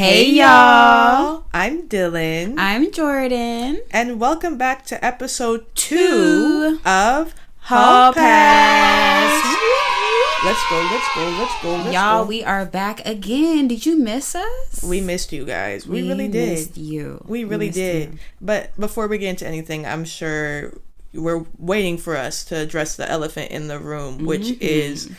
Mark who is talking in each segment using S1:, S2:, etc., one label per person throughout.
S1: Hey y'all,
S2: I'm Dylan.
S1: I'm Jordan.
S2: And welcome back to episode 2 of
S1: Hall Pass.
S2: Let's go.
S1: Y'all, we are back again. Did you miss us?
S2: We missed you guys. We really did.
S1: Missed you.
S2: We really did. But before we get into anything, I'm sure we're waiting for us to address the elephant in the room, which is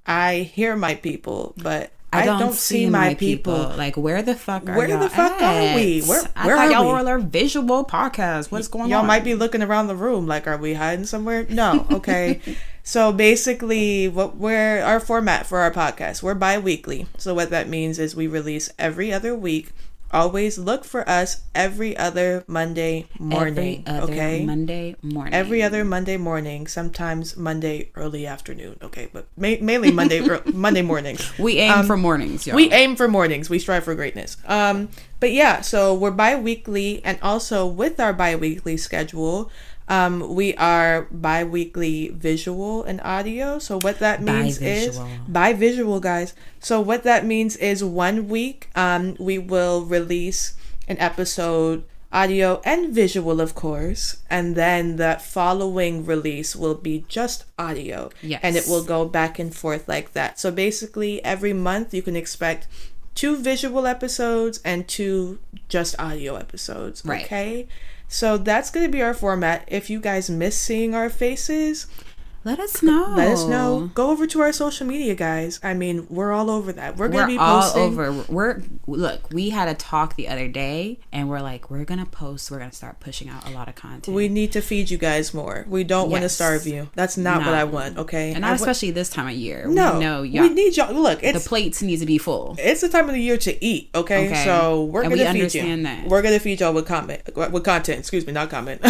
S2: I hear my people, but I don't see my people.
S1: Like, where the fuck are
S2: Where
S1: y'all
S2: the fuck
S1: at?
S2: are we? Where
S1: thought
S2: are
S1: y'all
S2: we?
S1: were our visual podcast. What's going on?
S2: Y'all might be looking around the room like, are we hiding somewhere? No, okay. So basically, our format for our podcast, we're bi-weekly. So what that means is we release every other week. Always look for us every other Monday morning.
S1: Monday morning.
S2: Every other Monday morning. Sometimes Monday early afternoon. Okay, but mainly Monday mornings.
S1: We aim for mornings, y'all.
S2: We aim for mornings. We strive for greatness. But yeah, so we're bi-weekly, and also with our bi-weekly schedule, we are bi-weekly visual and audio. So what that means is bi-visual, guys. So what that means is 1 week we will release an episode audio and visual, of course, and then that following release will be just audio.
S1: Yes.
S2: And it will go back and forth like that. So basically every month you can expect 2 visual episodes and 2 just audio episodes.
S1: Right.
S2: Okay. So that's going to be our format. If you guys miss seeing our faces,
S1: let us know.
S2: Go over to our social media, guys. I mean, we're all over that. We're going to be posting.
S1: All over. Look, we had a talk the other day, and we're like, we're going to post. We're going to start pushing out a lot of content.
S2: We need to feed you guys more. We don't want to starve you. That's not what I want, okay?
S1: And not especially this time of year.
S2: No. We need y'all. Look,
S1: the plates need to be full.
S2: It's the time of the year to eat, okay? So we're going to feed you.
S1: That.
S2: We're going to feed y'all with content. Excuse me, not comment.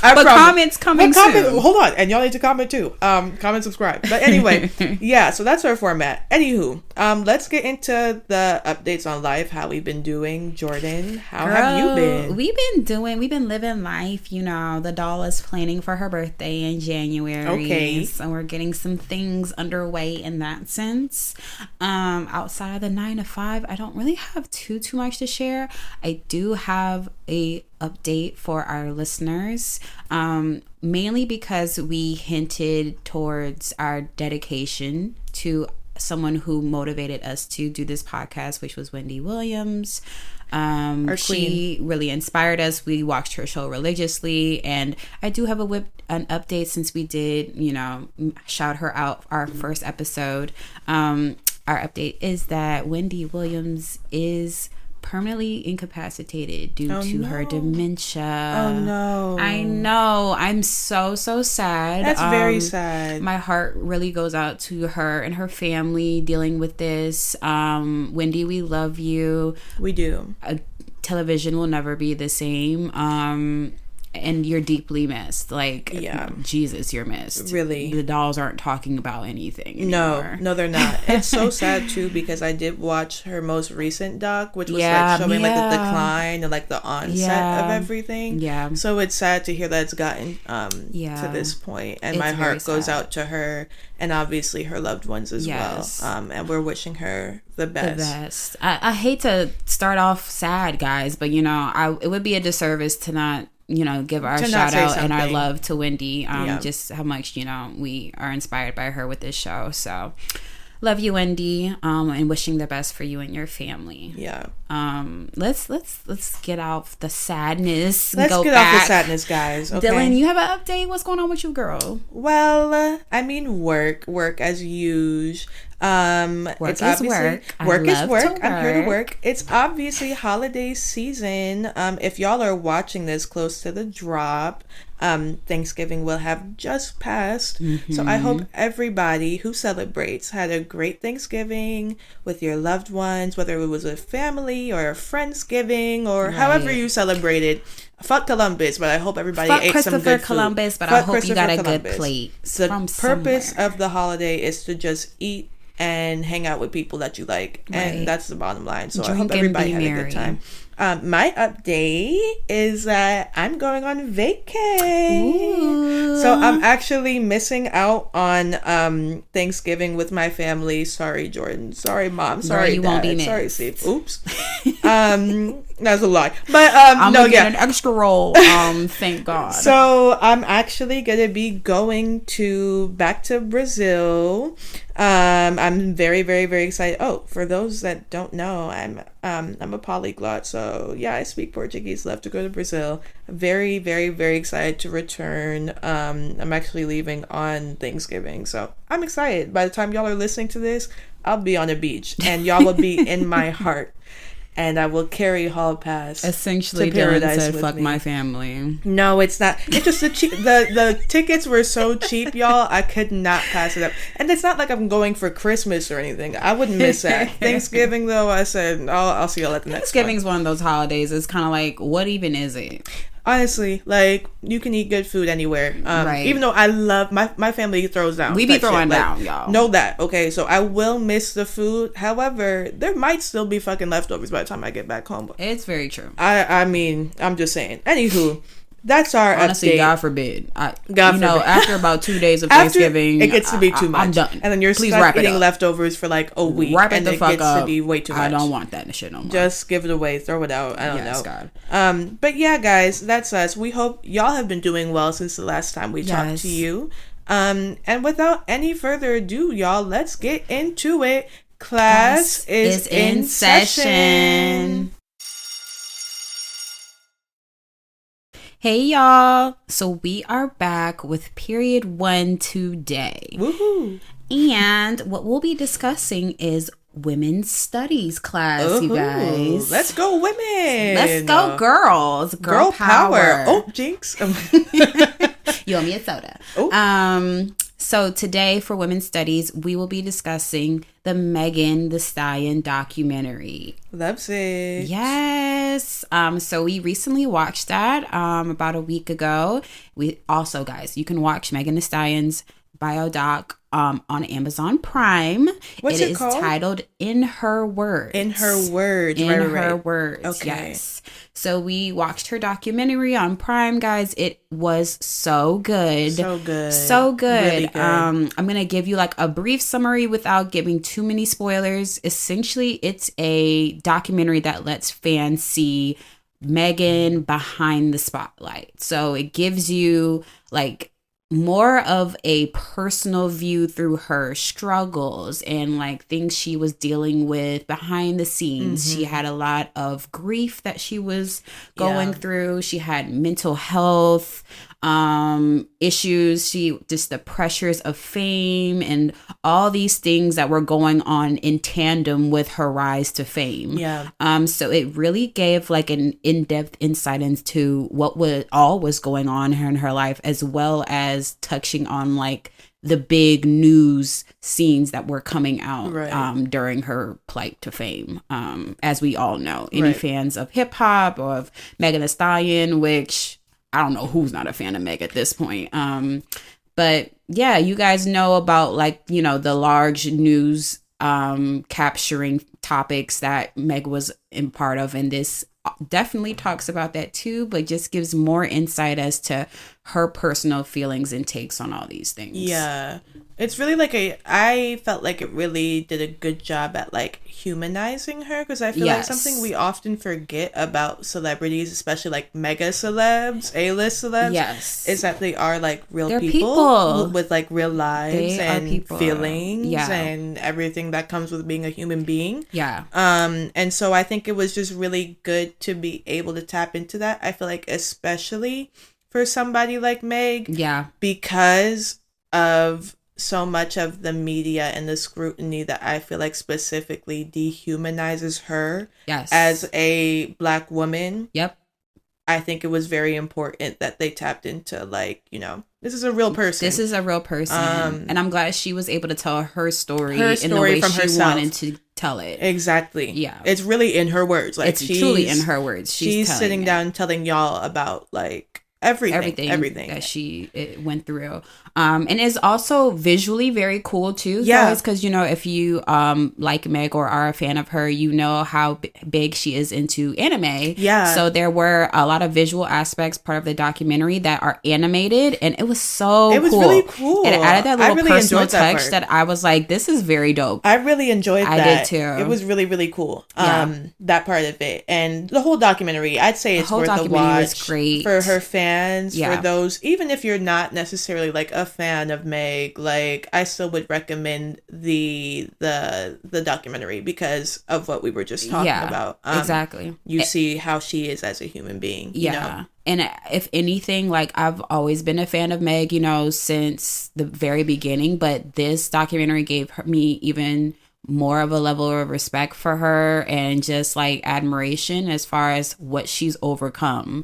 S1: Comments coming soon.
S2: Hold on. And y'all need to comment too. Comment, subscribe. But anyway, yeah, so that's our format. Anywho, let's get into the updates on life, how we've been doing. Jordan, how have you been?
S1: We've been living life, you know. The doll is planning for her birthday in January.
S2: Okay.
S1: So we're getting some things underway in that sense. Outside of the 9 to 5, I don't really have too much to share. I do have a update for our listeners, mainly because we hinted towards our dedication to someone who motivated us to do this podcast, which was Wendy Williams. She really inspired us. We watched her show religiously, and I do have an update since we did, shout her out our first episode. Our update is that Wendy Williams is permanently incapacitated due to her dementia.
S2: Oh no.
S1: I know. I'm so sad.
S2: That's very sad.
S1: My heart really goes out to her and her family dealing with this. Wendy, we love you.
S2: We do.
S1: Television will never be the same. And you're deeply missed. Like, Jesus, you're missed.
S2: Really.
S1: The dolls aren't talking about anything anymore.
S2: No, they're not. It's so sad, too, because I did watch her most recent doc, which was showing like the decline and like the onset of everything. Yeah. So it's sad to hear that it's gotten to this point. And my heart goes out to her and obviously her loved ones as well. And we're wishing her the best.
S1: I hate to start off sad, guys, but, it would be a disservice to not give our shout out and our love to Wendy, just how much we are inspired by her with this show. So love you, Wendy, and wishing the best for you and your family. Let's get off the sadness.
S2: Off the sadness, guys. Okay.
S1: Dylan, you have an update? What's going on with you, girl?
S2: Well, I mean, work as usual.
S1: Work is work.
S2: Work is work. I'm here to work. It's obviously holiday season. If y'all are watching this close to the drop, Thanksgiving will have just passed. So I hope everybody who celebrates had a great Thanksgiving with your loved ones, whether it was with family or a Friendsgiving or however you celebrated. Fuck Columbus, but I hope everybody ate some good food.
S1: Columbus, but I hope you got a good plate.
S2: The purpose of the holiday is to just eat and hang out with people that you like.
S1: Right.
S2: And that's the bottom line. So
S1: Drink
S2: I hope
S1: and
S2: everybody
S1: be
S2: had a
S1: merry.
S2: good time. My update is that I'm going on vacay. So I'm actually missing out on Thanksgiving with my family. Sorry, Jordan. Sorry, Mom. Sorry,
S1: you
S2: Dad.
S1: won't be
S2: Sorry,
S1: missed.
S2: Steve. Oops. That's a lie. But
S1: I'm
S2: no,
S1: gonna
S2: yeah.
S1: get an extra roll. Thank God.
S2: So I'm actually gonna be going back to Brazil. I'm very, very, very excited. Oh, for those that don't know, I'm a polyglot, so yeah, I speak Portuguese. Love to go to Brazil. I'm very, very, very excited to return. I'm actually leaving on Thanksgiving, so I'm excited. By the time y'all are listening to this, I'll be on a beach, and y'all will be in my heart. And I will carry hall pass.
S1: Essentially,
S2: to
S1: Dylan
S2: paradise
S1: said,
S2: with
S1: "Fuck
S2: me."
S1: my family."
S2: No, it's not. It's just the tickets were so cheap, y'all. I could not pass it up. And it's not like I'm going for Christmas or anything. I wouldn't miss that. Thanksgiving, though, I said, I'll see y'all at the next one.
S1: Thanksgiving's one of those holidays. It's kind of like, what even is it?
S2: Honestly, like, you can eat good food anywhere.
S1: Right.
S2: Even though I love my family throws down.
S1: We be
S2: that
S1: throwing
S2: shit. Like,
S1: down, y'all.
S2: Know that, okay? So I will miss the food. However, there might still be fucking leftovers by the time I get back home.
S1: It's very true.
S2: I mean, I'm just saying. Anywho, that's our
S1: Honestly,
S2: update.
S1: God forbid.
S2: God
S1: you know,
S2: forbid.
S1: after about 2 days of
S2: After
S1: Thanksgiving,
S2: it gets to be too much.
S1: I'm done.
S2: And then you're
S1: Please
S2: stuck
S1: wrap it
S2: eating
S1: up.
S2: leftovers for like a week.
S1: Wrap it
S2: and
S1: the
S2: it
S1: fuck
S2: gets
S1: up.
S2: to be way too much.
S1: I don't want that shit no more.
S2: Just give it away, throw it out. I don't
S1: Yes,
S2: know.
S1: God.
S2: But yeah, guys, that's us. We hope y'all have been doing well since the last time we talked to you. And without any further ado, y'all, let's get into it. Class is in session.
S1: Hey y'all, so we are back with period 1 today.
S2: Woohoo!
S1: And what we'll be discussing is women's studies class, you guys.
S2: Let's go, women.
S1: Let's go, girls. Girl power.
S2: Oh, jinx.
S1: You owe me a soda.
S2: Oh.
S1: So today for women's studies, we will be discussing the Megan Thee Stallion documentary.
S2: Loves it.
S1: Yes. So we recently watched that about a week ago. We also, guys, you can watch Megan Thee Stallion's biodoc on Amazon Prime.
S2: What's it called?
S1: It is titled In Her Words.
S2: In Her Words.
S1: In
S2: right,
S1: Her
S2: right.
S1: Words.
S2: Okay.
S1: Yes. So we watched her documentary on Prime, guys. It was so good.
S2: So good.
S1: So good.
S2: Really good.
S1: I'm going to give you like a brief summary without giving too many spoilers. Essentially, it's a documentary that lets fans see Megan behind the spotlight. So it gives you like more of a personal view through her struggles and like things she was dealing with behind the scenes. She had a lot of grief that she was going through. She had mental health issues. She just the pressures of fame and all these things that were going on in tandem with her rise to fame.
S2: Yeah.
S1: So it really gave like an in-depth insight into what was going on in her life, as well as touching on like the big news scenes that were coming out during her plight to fame. As we all know, any fans of hip hop or of Megan Thee Stallion, which I don't know who's not a fan of Meg at this point. But yeah, you guys know about like, you know, the large news capturing topics that Meg was in part of, and this definitely talks about that too, but just gives more insight as to her personal feelings and takes on all these things.
S2: Yeah. It's really like I felt like it really did a good job at like humanizing her, because I feel like something we often forget about celebrities, especially like mega celebs, A-list celebs, is that they are like real people with like real lives and feelings and everything that comes with being a human being.
S1: Yeah.
S2: And so I think it was just really good to be able to tap into that. I feel like especially for somebody like Meg. Yeah. Because of so much of the media and the scrutiny that I feel like specifically dehumanizes her as a Black woman. Yep. I think it was very important that they tapped into like, you know, this is a real person.
S1: This is a real person. And I'm glad she was able to tell her story in the way
S2: from
S1: she
S2: herself.
S1: wanted to tell it.
S2: Exactly. Yeah. It's really in her words. Like
S1: it's truly in her words.
S2: She's sitting down telling y'all about like everything
S1: that she went through. And it's also visually very cool too.
S2: Yeah,
S1: because if you like Meg or are a fan of her, you know how big she is into anime.
S2: Yeah.
S1: So there were a lot of visual aspects part of the documentary that are animated, and it was so
S2: it was
S1: cool.
S2: really cool.
S1: And it added that little
S2: really
S1: personal touch that I was like, this is very dope.
S2: I really enjoyed that.
S1: I did too.
S2: It was really, really cool. That part of it, and the whole documentary, I'd say it's worth a watch.
S1: Was great
S2: for her fans. For those, even if you're not necessarily like a fan of Meg, like I still would recommend the documentary because of what we were just talking about.
S1: Exactly.
S2: You see how she is as a human being.
S1: Yeah.
S2: You know?
S1: And if anything, like I've always been a fan of Meg, since the very beginning. But this documentary gave me even more of a level of respect for her and just like admiration as far as what she's overcome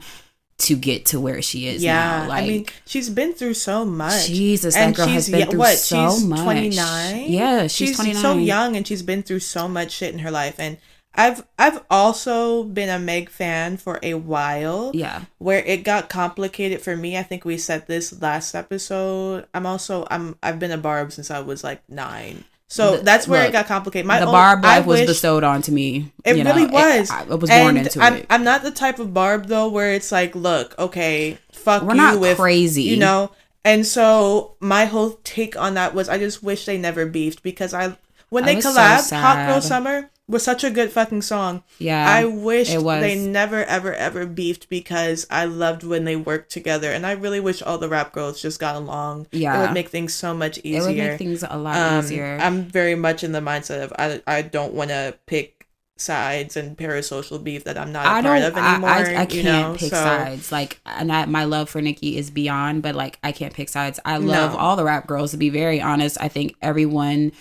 S1: to get to where she is now. Like,
S2: I mean, she's been through so much.
S1: Jesus, that girl has been through so much.
S2: 29?
S1: Yeah, she's 29.
S2: So young, and she's been through so much shit in her life. And I've also been a Meg fan for a while.
S1: Yeah.
S2: Where it got complicated for me. I think we said this last episode. I've been a Barb since I was like 9. So that's where it got complicated.
S1: The Barb life was bestowed onto me.
S2: It really was.
S1: I was born into it.
S2: I'm not the type of Barb though where it's like, look, okay, fuck
S1: We're
S2: you
S1: not
S2: with
S1: crazy,
S2: And so my whole take on that was I just wish they never beefed because when they collabed, Hot Girl Summer was such a good fucking song.
S1: Yeah,
S2: I wish they never ever beefed because I loved when they worked together, and I really wish all the rap girls just got along.
S1: Yeah,
S2: it would make things so much easier.
S1: It would make things a lot easier.
S2: I'm very much in the mindset of I don't want to pick sides and parasocial beef that I'm not a part of anymore.
S1: I can't pick sides. Like, and my love for Nicki is beyond, but like I can't pick sides. I love all the rap girls. To be very honest, I think everyone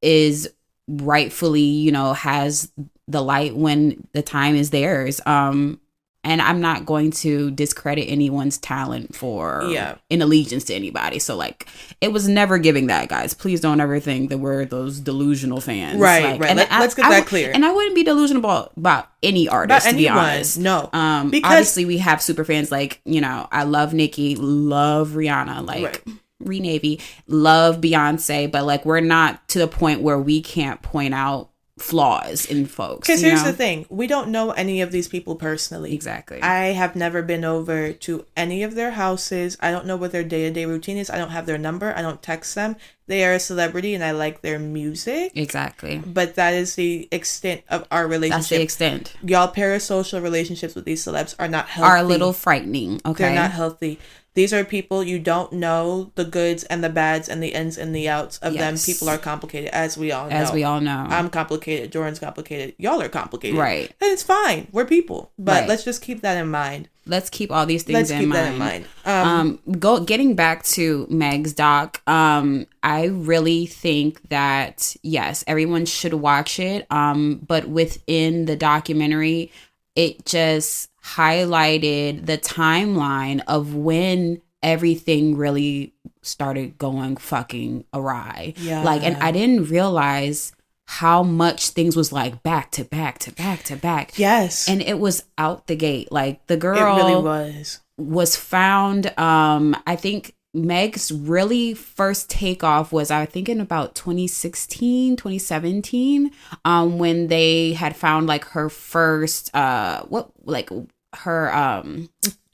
S1: is rightfully, has the light when the time is theirs. And I'm not going to discredit anyone's talent for in allegiance to anybody. So like, it was never giving that, guys. Please don't ever think that we're those delusional fans.
S2: Right.
S1: And
S2: let's get that clear.
S1: And I wouldn't be delusional about any artist, to be honest.
S2: No.
S1: Because obviously we have super fans. Like, I love Nicki, love Rihanna, like Navy, love Beyonce, but like we're not to the point where we can't point out flaws in folks.
S2: Because here's the thing, we don't know any of these people personally.
S1: Exactly.
S2: I have never been over to any of their houses. I don't know what their day-to-day routine is. I don't have their number. I don't text them. They are a celebrity and I like their music.
S1: Exactly.
S2: But that is the extent of our relationship.
S1: That's the extent.
S2: Y'all parasocial relationships with these celebs are not healthy.
S1: Are a little frightening. Okay.
S2: They're not healthy. These are people you don't know the goods and the bads and the ins and the outs of them. People are complicated, as we all know. I'm complicated. Jordan's complicated. Y'all are complicated.
S1: Right.
S2: And it's fine. We're people. But let's just keep that in mind.
S1: Let's keep all these things in mind.
S2: That in mind.
S1: Getting back to Meg's doc, I really think that, yes, everyone should watch it. But within the documentary, it just highlighted the timeline of when everything really started going fucking awry.
S2: Yeah.
S1: Like, and I didn't realize how much things was like back to back to back to back.
S2: Yes.
S1: And it was out the gate. Like the girl
S2: it really
S1: was found, I think Meg's really first takeoff was, I think, in about 2017, when they had found like her first,
S2: the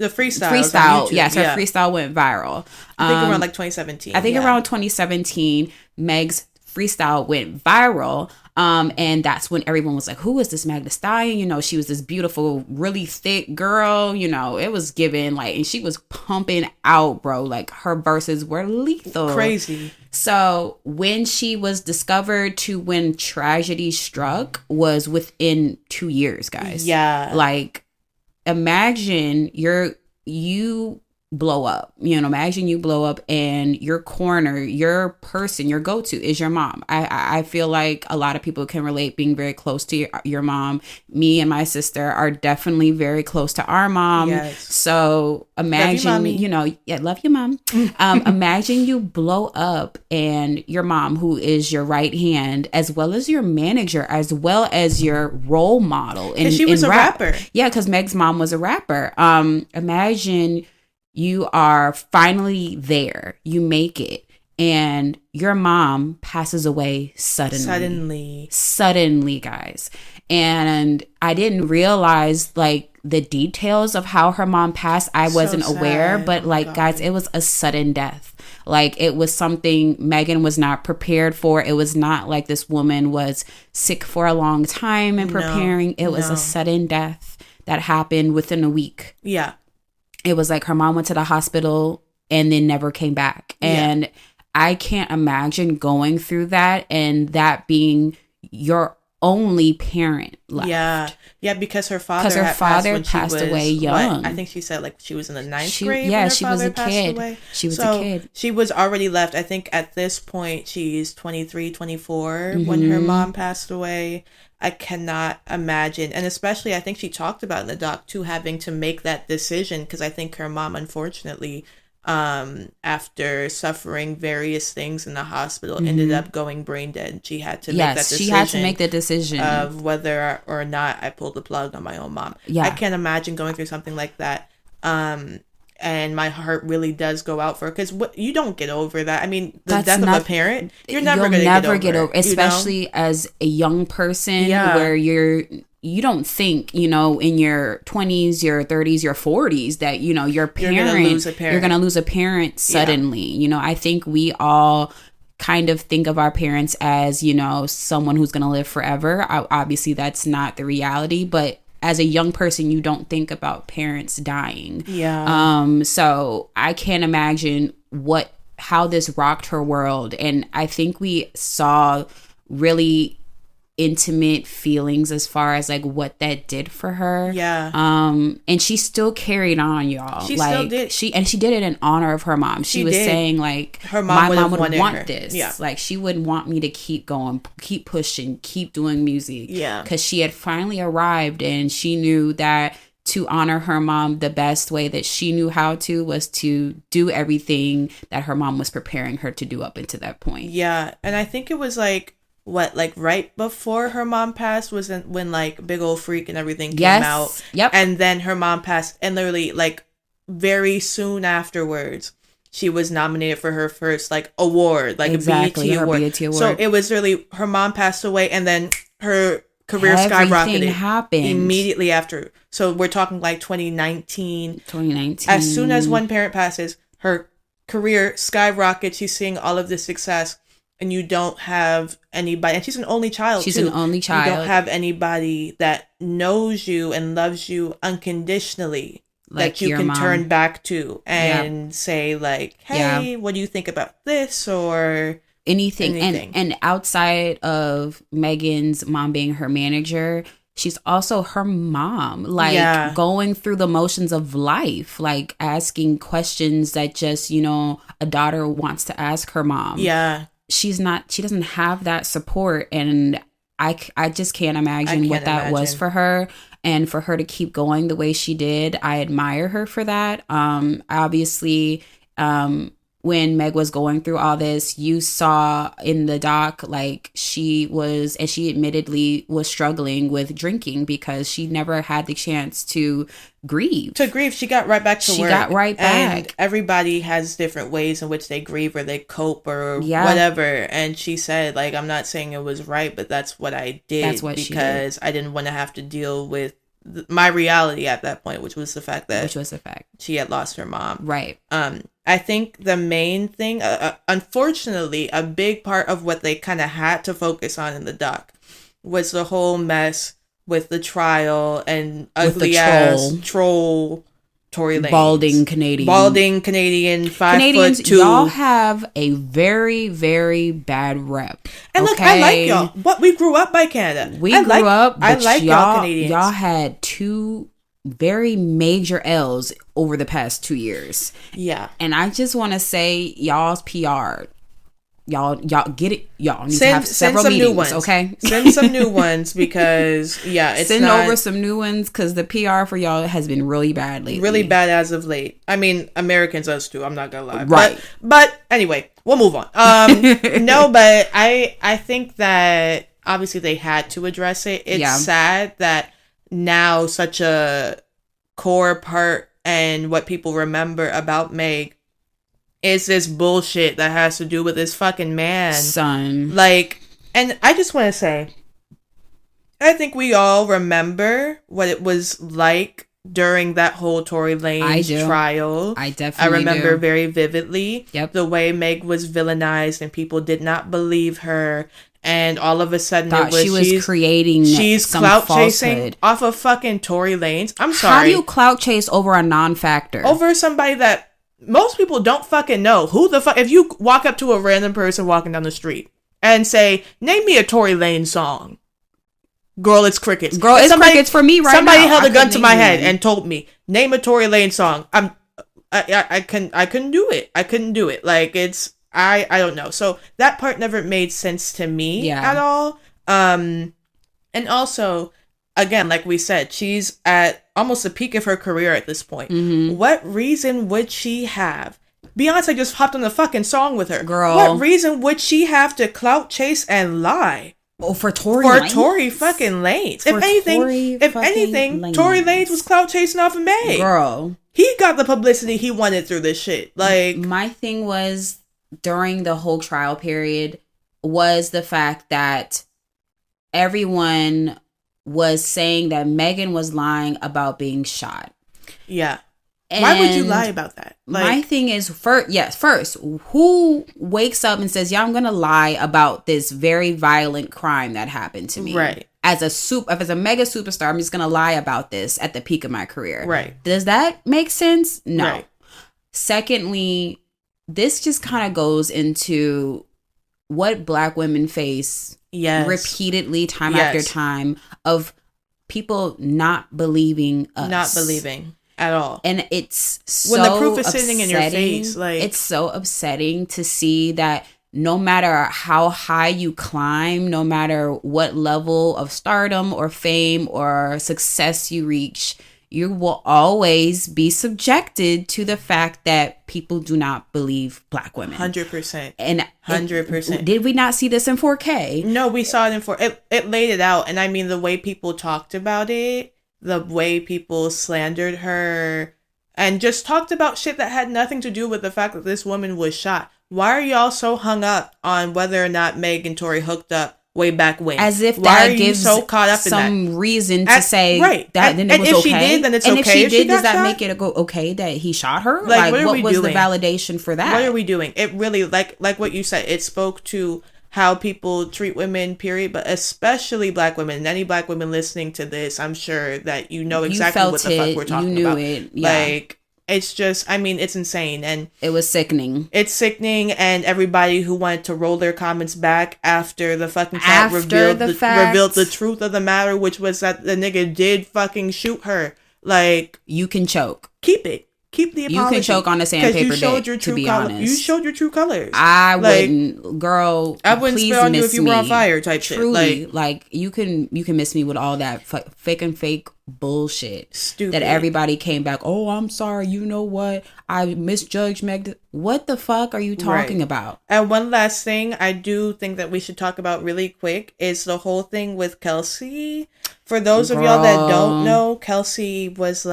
S2: freestyle.
S1: Yes, her freestyle went viral.
S2: I think around like 2017.
S1: I think around 2017, Meg's freestyle went viral. And that's when everyone was like, who is this Megan Thee Stallion? She was this beautiful, really thick girl. It was given like, and she was pumping out, bro. Like her verses were lethal.
S2: Crazy.
S1: So when she was discovered to when tragedy struck was within 2 years, guys.
S2: Yeah.
S1: Like, imagine you blow up, imagine you blow up and your corner, your person, your go-to is your mom. I feel like a lot of people can relate being very close to your mom. Me and my sister are definitely very close to our mom.
S2: Yes.
S1: So imagine, love you, mom. Imagine you blow up and your mom, who is your right hand, as well as your manager, as well as your role model. And
S2: she was a rapper.
S1: Yeah, because Meg's mom was a rapper. Imagine You are finally there. You make it. And your mom passes away suddenly, guys. And I didn't realize like the details of how her mom passed. I wasn't aware, but like, guys, it was a sudden death. Like, it was something Megan was not prepared for. It was not like this woman was sick for a long time and preparing. It was a sudden death that happened within a week.
S2: Yeah.
S1: It was like her mom went to the hospital and then never came back. And I can't imagine going through that and that being your only parent left.
S2: Yeah, because her father
S1: passed away young.
S2: I think she said like she was in the ninth grade.
S1: Yeah,
S2: when her
S1: she
S2: father
S1: was a
S2: passed
S1: kid.
S2: Away.
S1: She was a kid.
S2: She was already left. I think at this point she's 23, 24 when her mom passed away. I cannot imagine. And especially I think she talked about in the doc too, having to make that decision because I think her mom, unfortunately, after suffering various things in the hospital, ended up going brain dead. She had to make that decision.
S1: She had to make the decision
S2: of whether or not I pulled the plug on my own mom. I can't imagine going through something like that. And my heart really does go out for her because you don't get over that. I mean, the death of a parent, you're never going to get over,
S1: especially as a young person where you don't think, in your 20s, your 30s, your 40s that, your parent, you're going to lose a parent suddenly. I think we all kind of think of our parents as, someone who's going to live forever. Obviously, that's not the reality, but as a young person, you don't think about parents dying. So I can't imagine how this rocked her world. And I think we saw really intimate feelings as far as like what that did for her. And she still carried on, y'all. She still did. She did it in honor of her mom. She was saying like
S2: her mom
S1: my mom would want
S2: her.
S1: this. Like she would want me to keep going, keep pushing, keep doing music. Because she had finally arrived and she knew that to honor her mom, the best way that she knew how to was to do everything that her mom was preparing her to do up until that point.
S2: And I think it was like right before her mom passed was when like Big Ol' Freak and everything came out. And then her mom passed and literally like very soon afterwards she was nominated for her first like award, like a BET award. So it was really her mom passed away and then her career skyrocketed
S1: happened
S2: immediately after. So we're talking like 2019. As soon as one parent passes, her career skyrockets. She's seeing all of this success. And you don't have anybody, and she's an only child.
S1: You don't
S2: have anybody that knows you and loves you unconditionally like that you can turn back to and say like, hey, what do you think about this or
S1: anything. And outside of Megan's mom being her manager, she's also her mom, like going through the motions of life, like asking questions that just, a daughter wants to ask her mom. She doesn't have that support, and I just can't imagine what that was for her, and for her to keep going the way she did. I admire her for that. Obviously, when Meg was going through all this, you saw in the doc, like she admittedly was struggling with drinking because she never had the chance to grieve. She got right back to work. She got right back.
S2: And everybody has different ways in which they grieve or they cope or whatever. And she said, like, I'm not saying it was right, but that's what I did because I didn't want to have to deal with my reality at that point, which was the fact she had lost her mom.
S1: Right.
S2: I think the main thing, unfortunately, a big part of what they kind of had to focus on in the doc was the whole mess with the trial and ugly ass troll Tory Lanez.
S1: Balding
S2: Canadian, 5'2".
S1: Canadians, y'all have a very, very bad rep.
S2: And look, I like y'all. What we grew up by Canada.
S1: I like y'all Canadians. Y'all had two very major L's over the past 2 years. And I just want to say y'all's PR. Y'all get it. Y'all need to have several meetings, new ones. Okay?
S2: Send some new ones because it's
S1: over some new ones because the PR for y'all has been really bad lately.
S2: Really bad as of late. I mean, Americans us too. I'm not gonna lie.
S1: Right.
S2: But anyway, we'll move on. No, but I think that obviously they had to address it. It's sad that now such a core part and what people remember about Meg is this bullshit that has to do with this fucking man.
S1: Son.
S2: Like, and I just want to say, I think we all remember what it was like during that whole Tory Lanez trial.
S1: I definitely
S2: remember very vividly.
S1: Yep.
S2: The way Meg was villainized and people did not believe her. And all of a sudden she's clout chasing off of fucking Tory Lanez. I'm sorry.
S1: How do you clout chase over a non-factor?
S2: Over somebody that most people don't fucking know. Who the fuck? If you walk up to a random person walking down the street and say, name me a Tory Lanez song. Girl, it's crickets.
S1: Girl, it's crickets for me right now.
S2: Somebody held a gun to my head and told me, name a Tory Lanez song. I couldn't do it. I couldn't do it. Like, it's, I don't know. So that part never made sense to me at all. And also, again, like we said, she's at almost the peak of her career at this point. Mm-hmm. What reason would she have? Beyonce just hopped on the fucking song with her.
S1: Girl.
S2: What reason would she have to clout chase and lie?
S1: Oh, for Tory
S2: fucking Lanez. If anything, Tory Lanez was clout chasing off of Meg.
S1: Girl.
S2: He got the publicity he wanted through this shit. Like,
S1: my thing was, during the whole trial period, was the fact that everyone was saying that Megan was lying about being shot.
S2: Yeah. And why would you lie about that?
S1: Like, my thing is, first, who wakes up and says, yeah, I'm going to lie about this very violent crime that happened to me?
S2: Right.
S1: As a mega superstar, I'm just going to lie about this at the peak of my career.
S2: Right.
S1: Does that make sense? No.
S2: Right.
S1: Secondly, this just kind of goes into what Black women face repeatedly, time after time, of people not believing us.
S2: Not believing at all.
S1: And it's so
S2: when the proof is sitting in your face, like,
S1: it's so upsetting to see that no matter how high you climb, no matter what level of stardom or fame or success you reach, you will always be subjected to the fact that people do not believe Black women.
S2: 100%.
S1: And
S2: 100%.
S1: Did we not see this in 4K?
S2: No, we saw it in 4K. It laid it out. And I mean, the way people talked about it, the way people slandered her, and just talked about shit that had nothing to do with the fact that this woman was shot. Why are y'all so hung up on whether or not Meg and Tory hooked up way back when?
S1: As if
S2: why
S1: that gives
S2: so caught up
S1: some
S2: in that?
S1: reason to say that then it was
S2: if
S1: okay.
S2: She did, then it's
S1: and
S2: okay.
S1: If she did, does that
S2: shot?
S1: make it okay that he shot her?
S2: Like
S1: what was doing? The validation for that?
S2: What are we doing? It really, like what you said, it spoke to how people treat women, period, but especially Black women. And any Black women listening to this, I'm sure that you know exactly what the fuck we're talking about.
S1: You knew it. Yeah.
S2: Like, it's just, I mean, it's insane. And
S1: it was sickening.
S2: It's sickening. And everybody who wanted to roll their comments back after the fucking fact revealed the truth of the matter, which was that the nigga did fucking shoot her. Like,
S1: you can choke.
S2: Keep it. Keep the apology.
S1: You can choke on a sandpaper dick, to be honest.
S2: You showed your true colors.
S1: I wouldn't, girl.
S2: I wouldn't spit on you if you were on fire type
S1: Truly,
S2: shit.
S1: Like you can miss me with all that fake bullshit.
S2: Stupid.
S1: That everybody came back. Oh, I'm sorry. You know what? I misjudged Meg. What the fuck are you talking about?
S2: And one last thing I do think that we should talk about really quick is the whole thing with Kelsey. For those of y'all that don't know, Kelsey was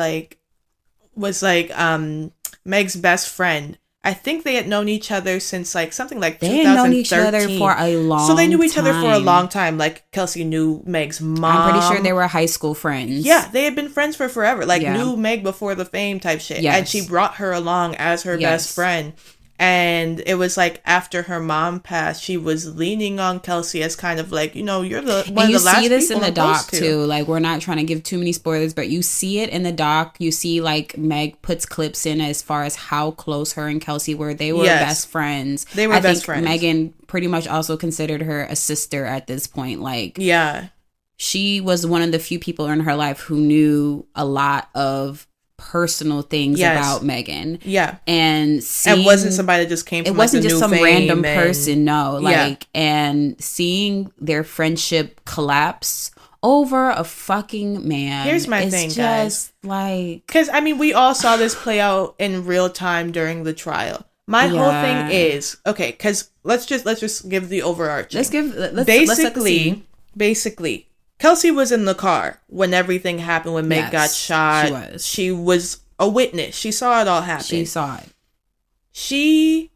S2: Meg's best friend. I think they had known each other since something like 2013. They had known each other
S1: for a long time.
S2: So they knew each other for a long time. Like, Kelsey knew Meg's mom.
S1: I'm pretty sure they were high school friends.
S2: Yeah, they had been friends for forever. Knew Meg before the fame type shit.
S1: Yes.
S2: And she brought her along as her best friend. And it was after her mom passed, she was leaning on Kelsey as kind of you're the one of the last people. You see this in the doc
S1: too. We're not trying to give too many spoilers, but you see it in the doc. You see Meg puts clips in as far as how close her and Kelsey were. They were best friends.
S2: They were best friends.
S1: Megan pretty much also considered her a sister at this point. She was one of the few people in her life who knew a lot of personal things about Megan.
S2: Yeah.
S1: And
S2: it wasn't somebody that just came from
S1: it wasn't just some random person, no. And seeing their friendship collapse over a fucking man.
S2: Here's my thing, guys. Because we all saw this play out in real time during the trial. My whole thing is because let's just give the overarching. Basically, Kelsey was in the car when everything happened, when Meg got shot.
S1: She was
S2: a witness. She saw it all happen.
S1: She saw it.
S2: She,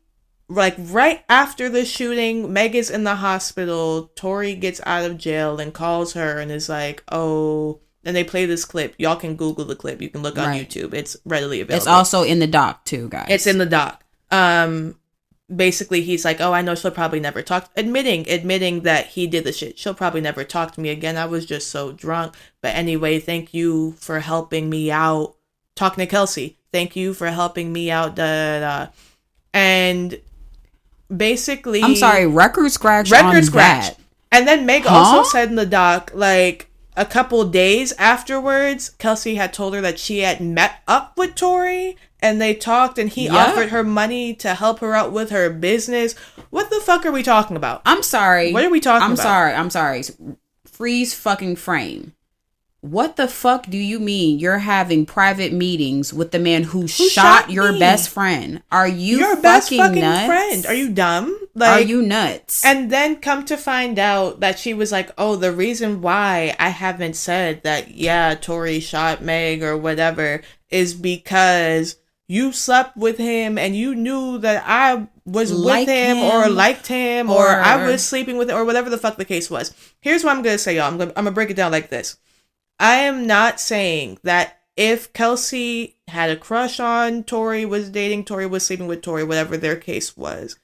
S2: like, right after the shooting, Meg is in the hospital. Tori gets out of jail and calls her and is like, oh, and they play this clip. Y'all can Google the clip. You can look on YouTube. It's readily available.
S1: It's also in the doc too, guys.
S2: It's in the doc. Basically, he's like, oh, I know she'll probably never talk. Admitting that he did the shit. She'll probably never talk to me again. I was just so drunk. But anyway, thank you for helping me out. Talking to Kelsey. Thank you for helping me out. And basically,
S1: I'm sorry, record scratch. That.
S2: And then Meg also said in the doc, like, a couple days afterwards, Kelsey had told her that she had met up with Tori and they talked and he offered her money to help her out with her business. What the fuck are we talking about?
S1: I'm sorry.
S2: What are we talking about?
S1: I'm sorry. Freeze fucking frame. What the fuck do you mean you're having private meetings with the man who shot your best friend? Are you your best fucking nuts?
S2: Friend? Are you dumb?
S1: Like, are you nuts?
S2: And then come to find out that she was like, oh, the reason why I haven't said that, yeah, Tori shot Meg or whatever is because you slept with him and you knew that I was with him or liked him or I was sleeping with him or whatever the fuck the case was. Here's what I'm going to say, y'all. I'm going to break it down like this. I am not saying that if Kelsey had a crush on Tori, was dating Tori, was sleeping with Tori, whatever their case was,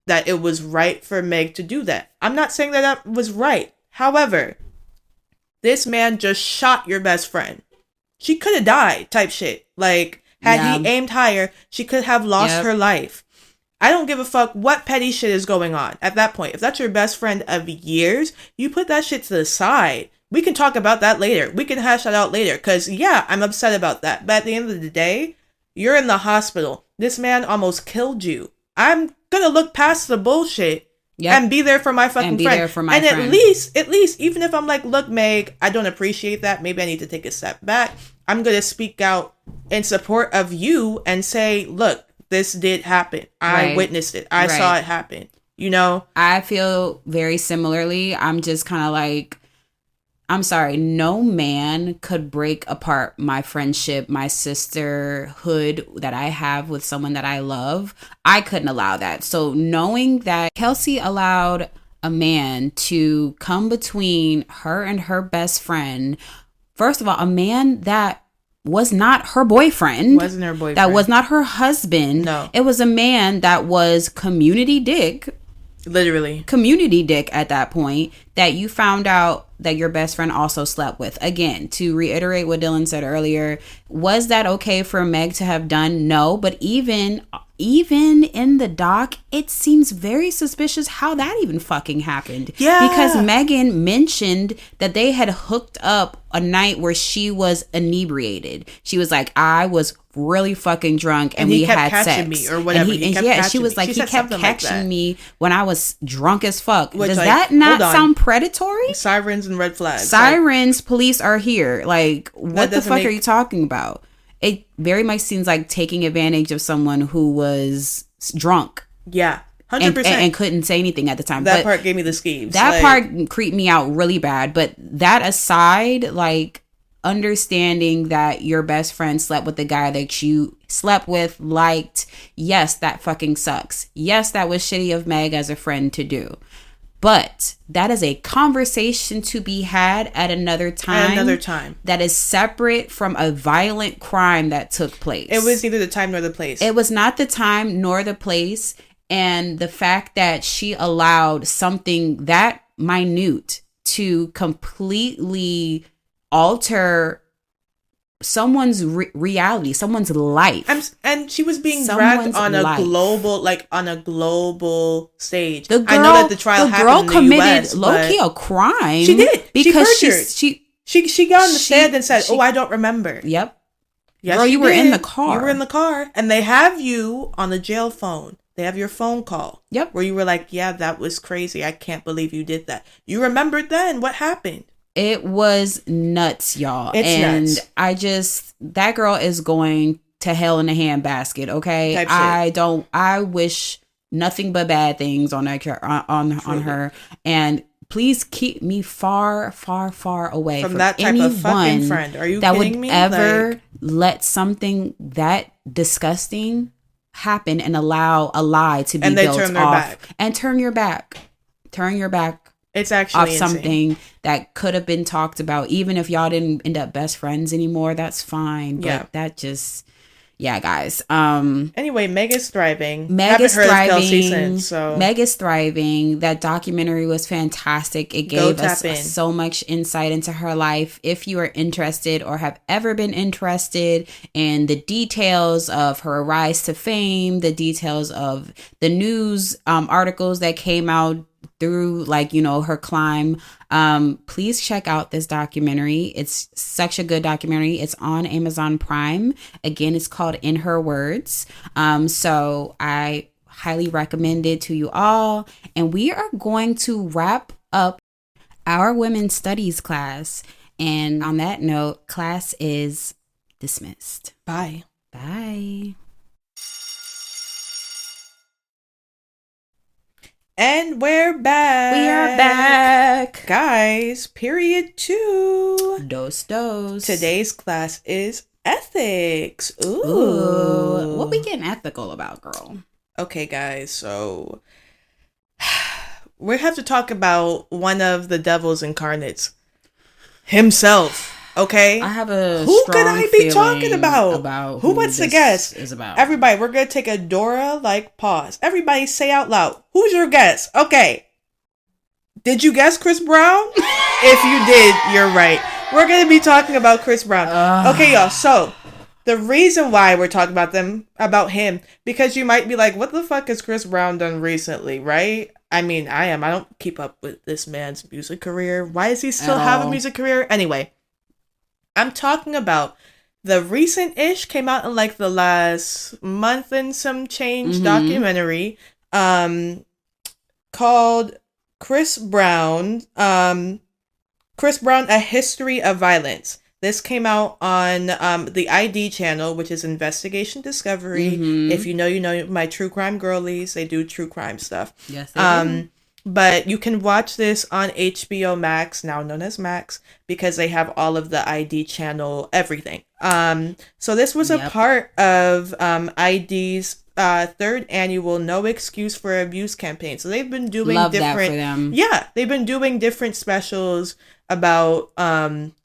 S2: that it was right for Meg to do that. I'm not saying that was right. However, this man just shot your best friend. She could have died type shit. Like, had he aimed higher, she could have lost her life. I don't give a fuck what petty shit is going on at that point. If that's your best friend of years, you put that shit to the side. We can talk about that later. We can hash that out later. Because, yeah, I'm upset about that. But at the end of the day, you're in the hospital. This man almost killed you. I'm going to look past the bullshit and be there for my fucking friend. At least, even if I'm like, look, Meg, I don't appreciate that. Maybe I need to take a step back. I'm going to speak out in support of you and say, look, this did happen. I witnessed it. I saw it happen. You know?
S1: I feel very similarly. I'm just kind of like, I'm sorry, no man could break apart my friendship, my sisterhood that I have with someone that I love. I couldn't allow that. So knowing that Kelsey allowed a man to come between her and her best friend, first of all, a man that was not her boyfriend.
S2: Wasn't her boyfriend.
S1: That was not her husband.
S2: No.
S1: It was a man that was community dick.
S2: Literally.
S1: Community dick at that point that you found out that your best friend also slept with. Again, to reiterate what Dylan said earlier, was that okay for Meg to have done? No, but even in the doc, it seems very suspicious how that even fucking happened.
S2: Yeah.
S1: Because Megan mentioned that they had hooked up a night where she was inebriated. She was like, I was really fucking drunk and we had sex.
S2: Me or whatever.
S1: She was like, he kept catching me when I was drunk as fuck.
S2: Which,
S1: does
S2: like,
S1: that not sound predatory?
S2: Sirens and red flags.
S1: Sirens, police are here. Like, what the fuck are you talking about? It very much seems like taking advantage of someone who was drunk.
S2: Yeah, 100%.
S1: And couldn't say anything at the time.
S2: That part gave me the skeeves.
S1: That part creeped me out really bad. But that aside, like, understanding that your best friend slept with the guy that you slept with, liked, yes, that fucking sucks. Yes, that was shitty of Meg as a friend to do. But that is a conversation to be had at another time. That is separate from a violent crime that took place.
S2: It was neither the time nor the place.
S1: It was not the time nor the place. And the fact that she allowed something that minute to completely alter someone's reality, someone's life,
S2: and she was being dragged on a global stage.
S1: I
S2: know that the trial happened in the US,
S1: low-key a crime.
S2: She did
S1: because
S2: she got on the stand and said, "Oh, I don't remember."
S1: Yep.
S2: Yes,
S1: girl, you were in the car.
S2: You were in the car, and they have you on the jail phone. They have your phone call.
S1: Yep.
S2: Where you were like, "Yeah, that was crazy. I can't believe you did that." You remembered then what happened.
S1: It was nuts, y'all.
S2: Nuts.
S1: That girl is going to hell in a handbasket, okay? I wish nothing but bad things on her. And please keep me far, far, far away
S2: from that type of fucking friend. Are you
S1: that
S2: kidding
S1: would
S2: me?
S1: ever let something that disgusting happen and allow a lie to be
S2: and they
S1: built
S2: turn their
S1: off
S2: back.
S1: and turn your back.
S2: It's actually
S1: off
S2: insane.
S1: something that could have been talked about. Even if y'all didn't end up best friends anymore, that's fine. But that just, yeah, guys.
S2: Anyway, Meg is thriving.
S1: Meg is thriving.
S2: So
S1: Meg is thriving. That documentary was fantastic. It gave us so much insight into her life. If you are interested or have ever been interested in the details of her rise to fame, the details of the news articles that came out through, like, you know, her climb, please check out this documentary. It's such a good documentary. It's on Amazon Prime. Again, it's called In Her Words. So I highly recommend it to you all. And we are going to wrap up our women's studies class. And on that note, class is dismissed.
S2: Bye. And we're back.
S1: We are back.
S2: Guys, period 2.
S1: Dos.
S2: Today's class is ethics.
S1: Ooh. What we getting ethical about, girl?
S2: Okay, guys, so we have to talk about one of the devil's incarnates himself. Okay,
S1: I have a
S2: who could I be talking about? Who wants to guess?
S1: Is about
S2: everybody. We're gonna take a Dora-like pause. Everybody, say out loud. Who's your guess? Okay. Did you guess Chris Brown? If you did, you're right. We're gonna be talking about Chris Brown. Okay, y'all. So the reason why we're talking about him, because you might be like, "What the fuck has Chris Brown done recently?" Right? I mean, I am. I don't keep up with this man's music career. Why does he still have a music career? Anyway. I'm talking about the recent-ish, came out in like the last month and some change documentary called Chris Brown, A History of Violence. This came out on the ID channel, which is Investigation Discovery. If you know my true crime girlies, they do true crime stuff.
S1: Yes, they do.
S2: But you can watch this on HBO Max, now known as Max, because they have all of the ID channel, everything. So this was a part of ID's third annual No Excuse for Abuse campaign. So they've been doing
S1: that for them.
S2: Yeah, they've been doing different specials about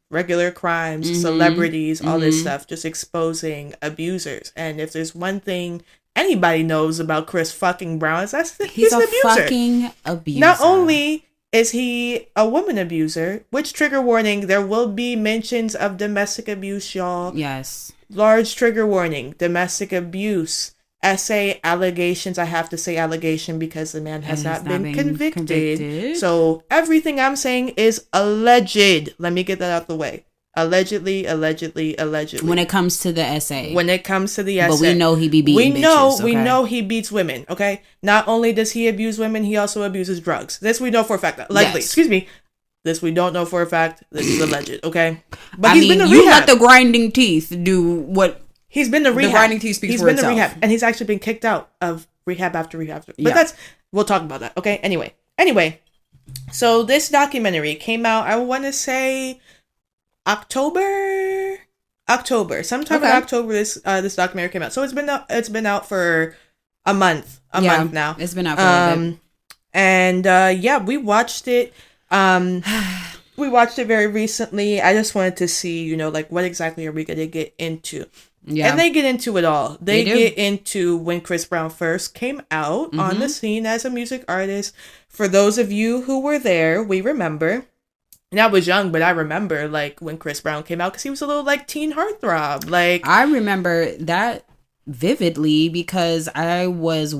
S2: regular crimes, celebrities, all this stuff, just exposing abusers. And if there's one thing anybody knows about Chris fucking Brown, he's an abuser.
S1: Fucking abuser.
S2: Not only is he a woman abuser, which, trigger warning, there will be mentions of domestic abuse, y'all.
S1: Yes.
S2: Large trigger warning, domestic abuse, essay allegations. I have to say allegation because the man has not been convicted. So everything I'm saying is alleged. Let me get that out the way. Allegedly.
S1: When it comes to the essay.
S2: But
S1: we know he be beating bitches.
S2: We know he beats women, okay? Not only does he abuse women, he also abuses drugs. This we know for a fact. Allegedly. Yes. Excuse me. This we don't know for a fact. This is alleged, okay? But he's been to rehab. You let the grinding teeth do what... He's been to rehab. The grinding teeth speaks for itself. He's been to rehab. And he's actually been kicked out of rehab after rehab. But we'll talk about that, okay? Anyway. So this documentary came out, I want to say... October, sometime in October. This documentary came out, so it's been out for a month now.
S1: It's been out for a little bit,
S2: and we watched it. We watched it very recently. I just wanted to see, like, what exactly are we gonna get into? Yeah, and they get into it all. They get into when Chris Brown first came out on the scene as a music artist. For those of you who were there, we remember. And I was young, but I remember, like, when Chris Brown came out, because he was a little, like, teen heartthrob. Like,
S1: I remember that vividly because I was,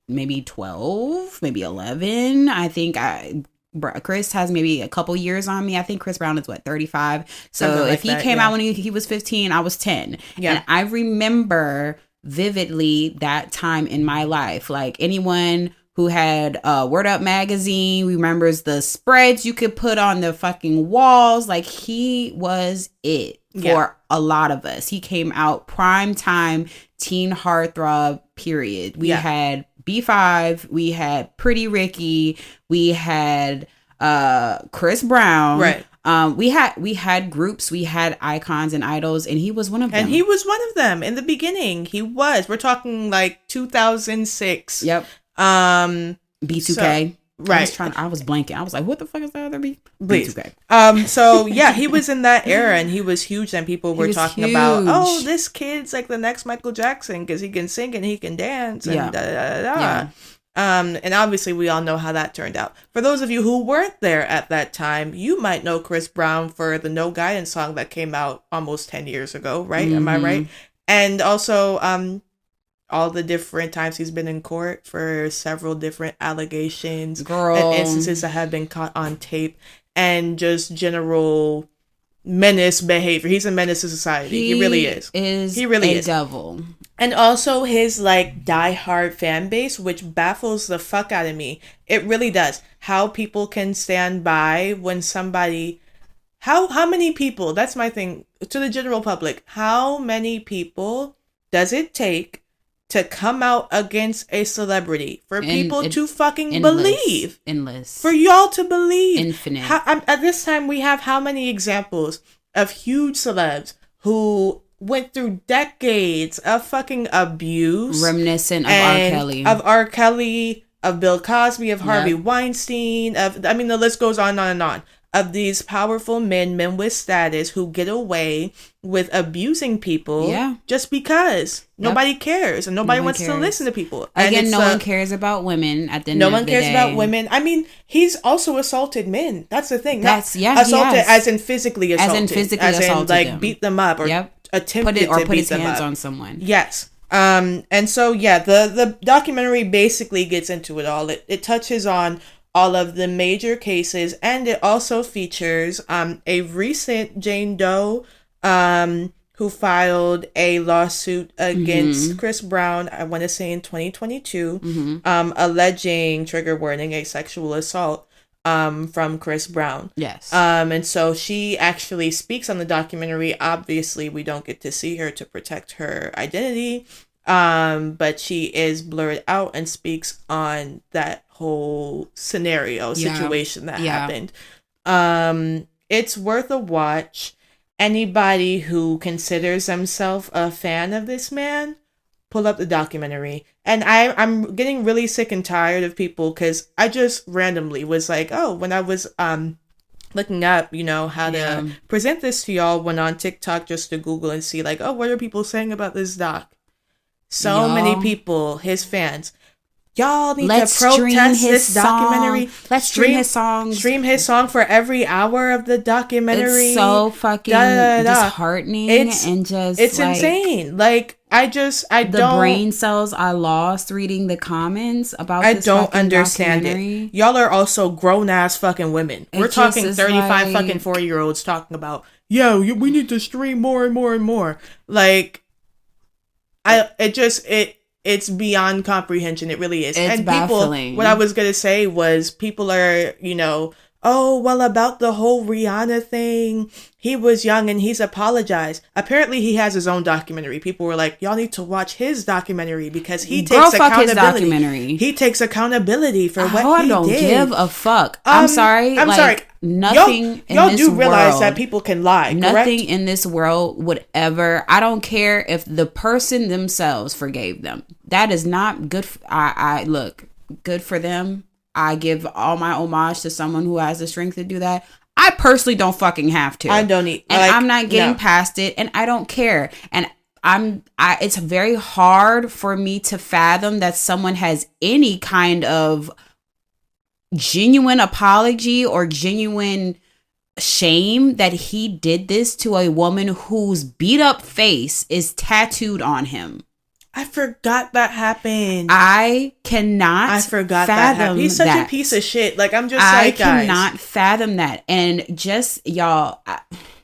S1: maybe 12, maybe 11. I think Chris has maybe a couple years on me. I think Chris Brown is, 35. So if he came out when he was 15, I was 10. Yeah. And I remember vividly that time in my life. Like, anyone who had Word Up magazine remembers the spreads you could put on the fucking walls. Like, he was it for a lot of us. He came out prime time teen heartthrob period. We had B5, we had Pretty Ricky, we had Chris Brown.
S2: Right.
S1: We had groups, we had icons and idols, and he was one of them.
S2: And he was one of them in the beginning. He was. We're talking like 2006.
S1: Yep. B2K.
S2: Right.
S1: I was blanking. I was like, what the fuck is the other
S2: Please.
S1: B2K?
S2: So yeah, he was in that era and he was huge, and people were talking about, oh, this kid's like the next Michael Jackson because he can sing and he can dance and
S1: Yeah.
S2: And obviously we all know how that turned out. For those of you who weren't there at that time, you might know Chris Brown for the No Guidance song that came out almost 10 years ago, right? Am I right? And also all the different times he's been in court for several different allegations and instances that have been caught on tape, and just general menace behavior. He's a menace to society. He really is. He really is.
S1: Devil.
S2: And also his like diehard fan base, which baffles the fuck out of me. It really does. How people can stand by when somebody, how many people, that's my thing to the general public, how many people does it take to come out against a celebrity for people to fucking believe?
S1: Endless.
S2: For y'all to believe.
S1: Infinite.
S2: At this time, we have how many examples of huge celebs who went through decades of fucking abuse.
S1: Reminiscent of R. Kelly.
S2: Of R. Kelly, of Bill Cosby, of Harvey Weinstein, the list goes on and on. Of these powerful men with status who get away with abusing people just because nobody cares and nobody wants to listen to people.
S1: Again, no one cares about women at the end of the day.
S2: No one cares about women. I mean, he's also assaulted men. That's the thing. Assaulted as in physically assaulted. As in like them. Beat them up or attempted to put his hands
S1: on someone.
S2: Yes. And so the documentary basically gets into it all. It touches on all of the major cases, and it also features a recent Jane Doe who filed a lawsuit against Chris Brown, I want to say in 2022, alleging, trigger warning, a sexual assault from Chris Brown.
S1: Yes.
S2: And so she actually speaks on the documentary. Obviously, we don't get to see her to protect her identity, but she is blurred out and speaks on that whole situation that happened. It's worth a watch. Anybody who considers themselves a fan of this man, pull up the documentary. And I'm getting really sick and tired of people, because I just randomly was like, oh, when I was looking up, how to present this to y'all, went on TikTok just to Google and see like, oh, what are people saying about this doc? So many people, his fans. Y'all need to protest this documentary.
S1: Let's stream his song.
S2: Stream his song for every hour of the documentary.
S1: It's so fucking disheartening and just
S2: it's insane. Like the
S1: brain cells I lost reading the comments about this
S2: don't understand it. Y'all are also grown ass fucking women. We're talking 35 fucking 4-year-olds talking about, we need to stream more and more and more. Like it's beyond comprehension. It really is.
S1: It's baffling.
S2: What I was going to say was people are, oh, well, about the whole Rihanna thing, he was young and he's apologized. Apparently he has his own documentary. People were like, y'all need to watch his documentary because he takes accountability. He takes accountability for what he did.
S1: I don't give a fuck. I'm sorry. Nothing
S2: y'all
S1: in this
S2: do realize
S1: world,
S2: that people can lie, correct?
S1: Nothing in this world would ever, I don't care if the person themselves forgave them. That is not good. Look, good for them. I give all my homage to someone who has the strength to do that. I personally don't fucking have to.
S2: I don't need,
S1: and I'm not getting past it, and I don't care. And it's very hard for me to fathom that someone has any kind of genuine apology or genuine shame that he did this to a woman whose beat up face is tattooed on him.
S2: I forgot that happened.
S1: I forgot that happened.
S2: He's such a piece of shit. Like, I'm just I
S1: cannot fathom that. And just, y'all,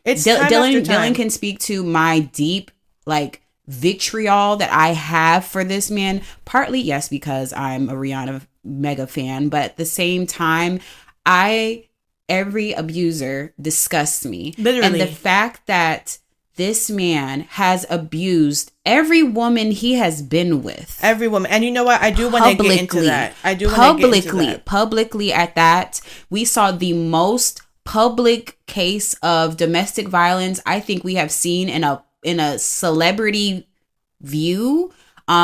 S2: it's
S1: Dylan can speak to my deep, vitriol that I have for this man. Partly, yes, because I'm a Rihanna mega fan. But at the same time, every abuser disgusts me.
S2: Literally.
S1: And the fact that this man has abused every woman he has been with.
S2: Every woman. And you know what? I do want to get into that. I do want to get into that.
S1: Publicly at that. We saw the most public case of domestic violence I think we have seen in a celebrity view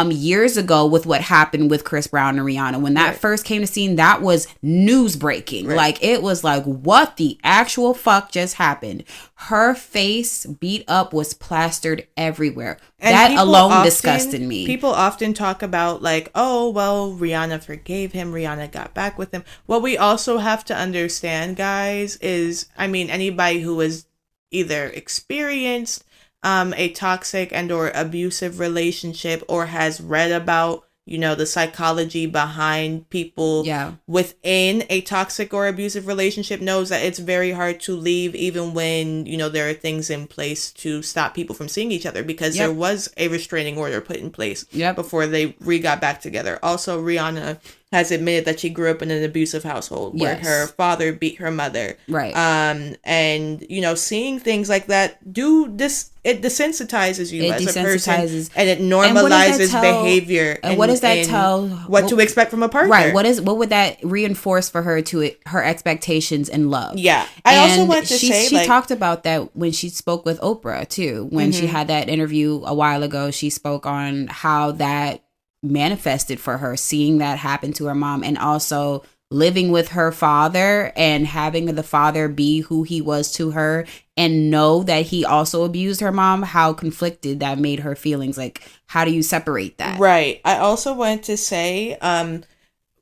S1: years ago with what happened with Chris Brown and Rihanna. When that first came to scene, that was news breaking. Right. Like, it was like, what the actual fuck just happened? Her face beat up was plastered everywhere. And that alone disgusted me.
S2: People often talk about like, oh, well, Rihanna forgave him. Rihanna got back with him. What we also have to understand, guys, is, I mean, anybody who has either experienced a toxic and or abusive relationship or has read about, you know, the psychology behind people within a toxic or abusive relationship knows that it's very hard to leave even when, you know, there are things in place to stop people from seeing each other, because there was a restraining order put in place before they got back together. Also, Rihanna has admitted that she grew up in an abusive household where her father beat her mother. Right. And, you know, seeing things like that it desensitizes you as a person, and it normalizes behavior.
S1: And what does that tell?
S2: What to expect from a partner.
S1: Right. What would that reinforce for her to her expectations and love?
S2: Yeah. I also want to say,
S1: she talked about that when she spoke with Oprah too. When she had that interview a while ago, she spoke on how that manifested for her, seeing that happen to her mom, and also living with her father and having the father be who he was to her and know that he also abused her mom, how conflicted that made her feelings. Like, how do you separate that?
S2: Right. I also wanted to say,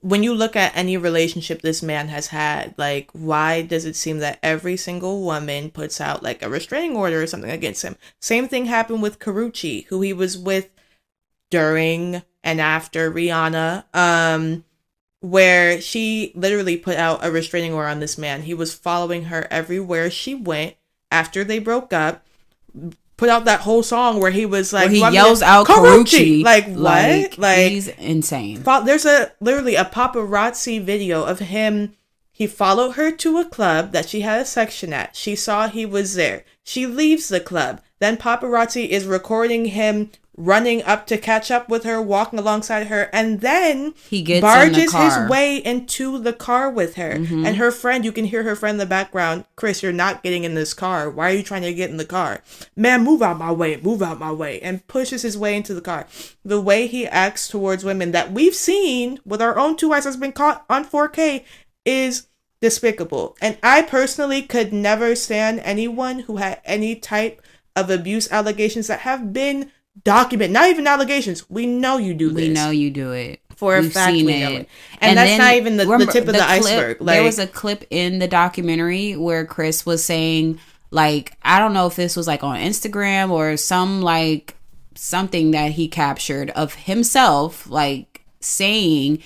S2: when you look at any relationship this man has had, like, why does it seem that every single woman puts out like a restraining order or something against him? Same thing happened with Karrueche, who he was with during and after Rihanna, where she literally put out a restraining order on this man. He was following her everywhere she went after they broke up. Put out that whole song where he was like,
S1: where he yells out Karrueche.
S2: Like, what? Like,
S1: he's insane.
S2: There's literally a paparazzi video of him. He followed her to a club that she had a section at. She saw he was there. She leaves the club. Then paparazzi is recording him running up to catch up with her, walking alongside her, and then
S1: he
S2: barges his way into the car with her. And her friend, you can hear her friend in the background, Chris, you're not getting in this car. Why are you trying to get in the car? Man, move out my way, and pushes his way into the car. The way he acts towards women that we've seen with our own two eyes has been caught on 4K is despicable. And I personally could never stand anyone who had any type of abuse allegations that have been document, not even allegations. We know you do this.
S1: We know you do it.
S2: For a fact, we know it. And that's not even the tip of the iceberg.
S1: Like, there was a clip in the documentary where Chris was saying, like, I don't know if this was like on Instagram or something that he captured of himself, like, saying,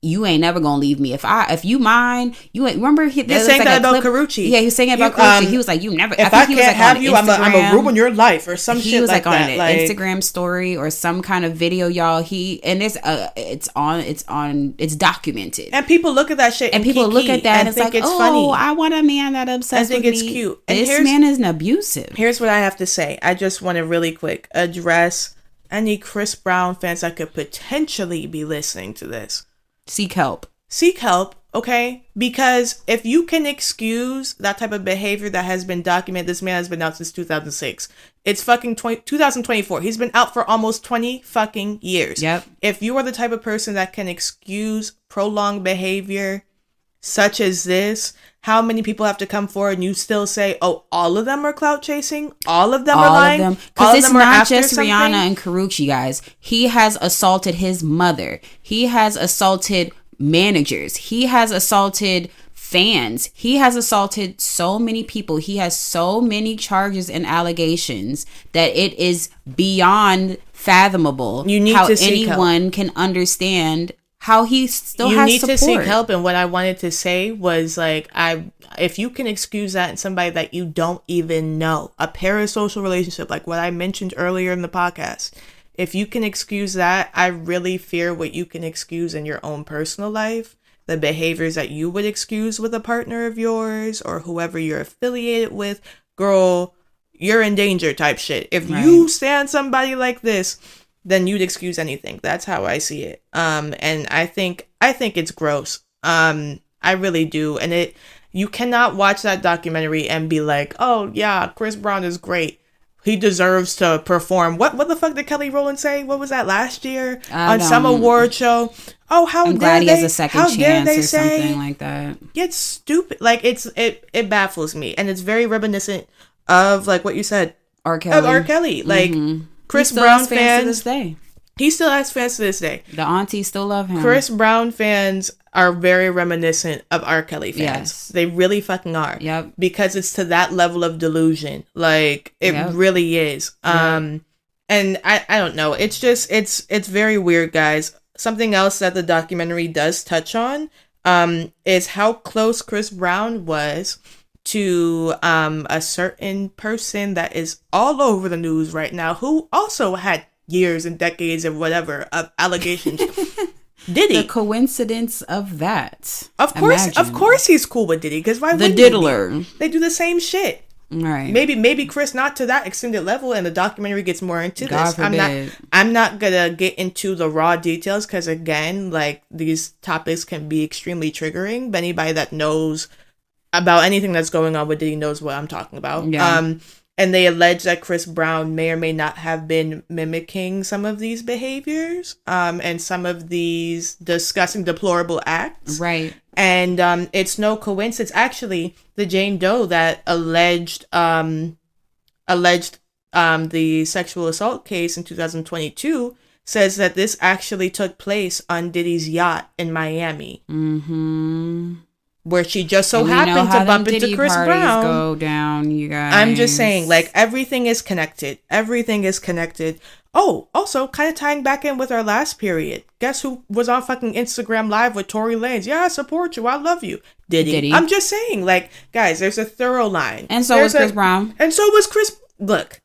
S1: you ain't never gonna leave me. If you mine, you ain't. Remember he
S2: was saying that about Karrueche.
S1: Yeah, he was saying about Karrueche. He was like, you never.
S2: If I can't have you, I'm gonna ruin your life or some shit like that. He was like on
S1: an Instagram story or some kind of video, y'all. It's documented.
S2: And people look at that shit
S1: and people look at that and it's like,
S2: it's funny.
S1: I want a man that obsessed with me. I think
S2: it's cute. And
S1: this man is an abusive.
S2: Here's what I have to say. I just want to really quick address any Chris Brown fans that could potentially be listening to this.
S1: Seek help,
S2: okay? Because if you can excuse that type of behavior that has been documented, this man has been out since 2006. It's fucking 2024. He's been out for almost 20 fucking years.
S1: Yep.
S2: If you are the type of person that can excuse prolonged behavior such as this, how many people have to come forward and you still say, oh, all of them are clout chasing? All of them are lying?
S1: Because it's not just Rihanna and Karrueche, guys. He has assaulted his mother. He has assaulted managers. He has assaulted fans. He has assaulted so many people. He has so many charges and allegations that it is beyond fathomable how anyone can understand how he still has support.
S2: You need to seek help. And what I wanted to say was, like, if you can excuse that in somebody that you don't even know, a parasocial relationship, like what I mentioned earlier in the podcast, if you can excuse that, I really fear what you can excuse in your own personal life, the behaviors that you would excuse with a partner of yours or whoever you're affiliated with. Girl, you're in danger type shit. If you stand somebody like this, then you'd excuse anything. That's how I see it. And I think it's gross. I really do. And you cannot watch that documentary and be like, oh yeah, Chris Brown is great. He deserves to perform. What the fuck did Kelly Rowland say? What was that last year on some award show? Oh,
S1: I'm glad he has a second chance or something like that.
S2: It's stupid. Like it baffles me, and it's very reminiscent of like what you said,
S1: R. Kelly.
S2: Like Chris Brown fans
S1: to this day.
S2: He still has fans to this day.
S1: The aunties still love him.
S2: Chris Brown fans are very reminiscent of R. Kelly fans. Yes. They really fucking are.
S1: Yep.
S2: Because it's to that level of delusion. Like, it really is. And I don't know. It's just, it's very weird, guys. Something else that the documentary does touch on is how close Chris Brown was to a certain person that is all over the news right now who also had years and decades of whatever of allegations. Diddy.
S1: The coincidence of that.
S2: Of course he's cool with Diddy, because why
S1: the diddler.
S2: They do the same shit.
S1: Right.
S2: Maybe Chris not to that extended level, and the documentary gets more into this. I'm not gonna get into the raw details, because again, like, these topics can be extremely triggering. But anybody that knows about anything that's going on with Diddy knows what I'm talking about. Yeah. And they allege that Chris Brown may or may not have been mimicking some of these behaviors, and some of these disgusting, deplorable acts.
S1: Right.
S2: And it's no coincidence. Actually, the Jane Doe that alleged the sexual assault case in 2022 says that this actually took place on Diddy's yacht in Miami. Mm-hmm. Where she just so happened to bump into Chris Brown.
S1: Go down, you guys.
S2: I'm just saying, like, everything is connected. Everything is connected. Oh, also, kind of tying back in with our last period. Guess who was on fucking Instagram Live with Tory Lanez? Yeah, I support you. I love you. Diddy. I'm just saying, like, guys, there's a thorough line.
S1: And so was Chris Brown.
S2: And so was Chris. Look.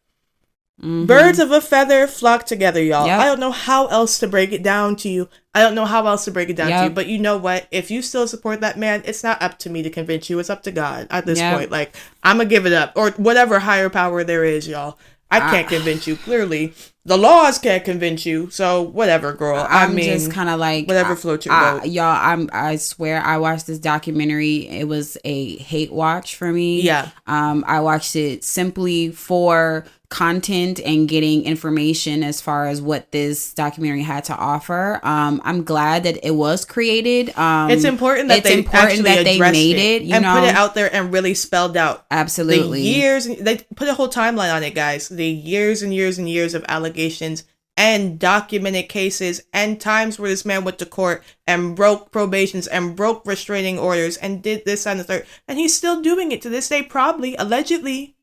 S2: Mm-hmm. Birds of a feather flock together, y'all. Yep. I don't know how else to break it down to you. To you. But you know what? If you still support that man, it's not up to me to convince you. It's up to God at this point. Like, I'm going to give it up. Or whatever higher power there is, y'all. I can't convince you. Clearly, the laws can't convince you. So, whatever, girl. I mean,
S1: just kind of like...
S2: whatever floats your boat.
S1: Y'all, I swear, I watched this documentary. It was a hate watch for me.
S2: Yeah.
S1: I watched it simply for content and getting information as far as what this documentary had to offer. I'm glad that it was created.
S2: It's important that they made it, and put it out there and really spelled out.
S1: Absolutely.
S2: The years, they put a whole timeline on it, guys. The years and years and years of allegations and documented cases and times where this man went to court and broke probations and broke restraining orders and did this and the third. And he's still doing it to this day, probably, allegedly.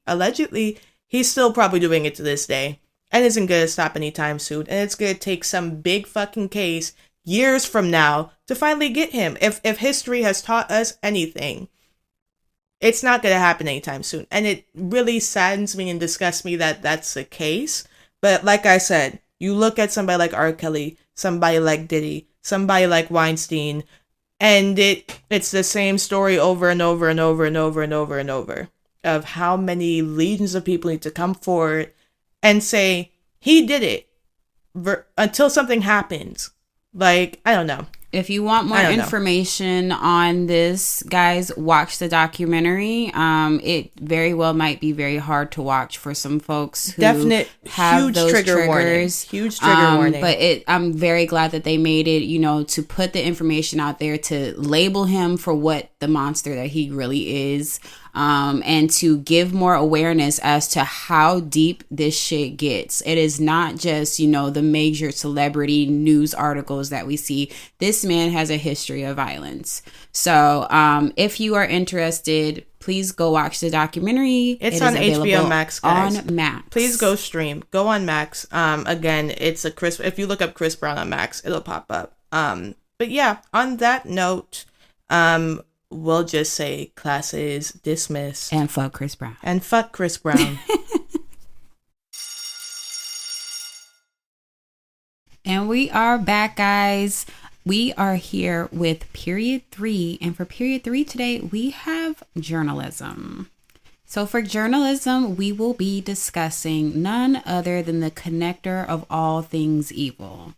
S2: He's still probably doing it to this day, and isn't going to stop anytime soon. And it's going to take some big fucking case years from now to finally get him. If history has taught us anything, it's not going to happen anytime soon. And it really saddens me and disgusts me that that's the case. But like I said, you look at somebody like R. Kelly, somebody like Diddy, somebody like Weinstein, and it's the same story over and over and over and over and over and over. Of how many legions of people need to come forward and say he did it until something happens. Like, I don't know.
S1: If you want more information on this, guys, watch the documentary. It very well might be very hard to watch for some folks who have
S2: huge
S1: those
S2: trigger
S1: triggers.
S2: Huge trigger warning.
S1: But I'm very glad that they made it, to put the information out there, to label him for what the monster that he really is. And to give more awareness as to how deep this shit gets. It is not just, the major celebrity news articles that we see. This man has a history of violence. So, if you are interested, please go watch the documentary.
S2: It's on HBO Max, guys.
S1: On Max.
S2: Please go stream. Go on Max. Again, if you look up Chris Brown on Max, it'll pop up. But yeah, on that note, we'll just say class is dismissed.
S1: And fuck Chris Brown. And we are back, guys. We are here with period 3. And for period 3 today, we have journalism. So for journalism, we will be discussing none other than the connector of all things evil.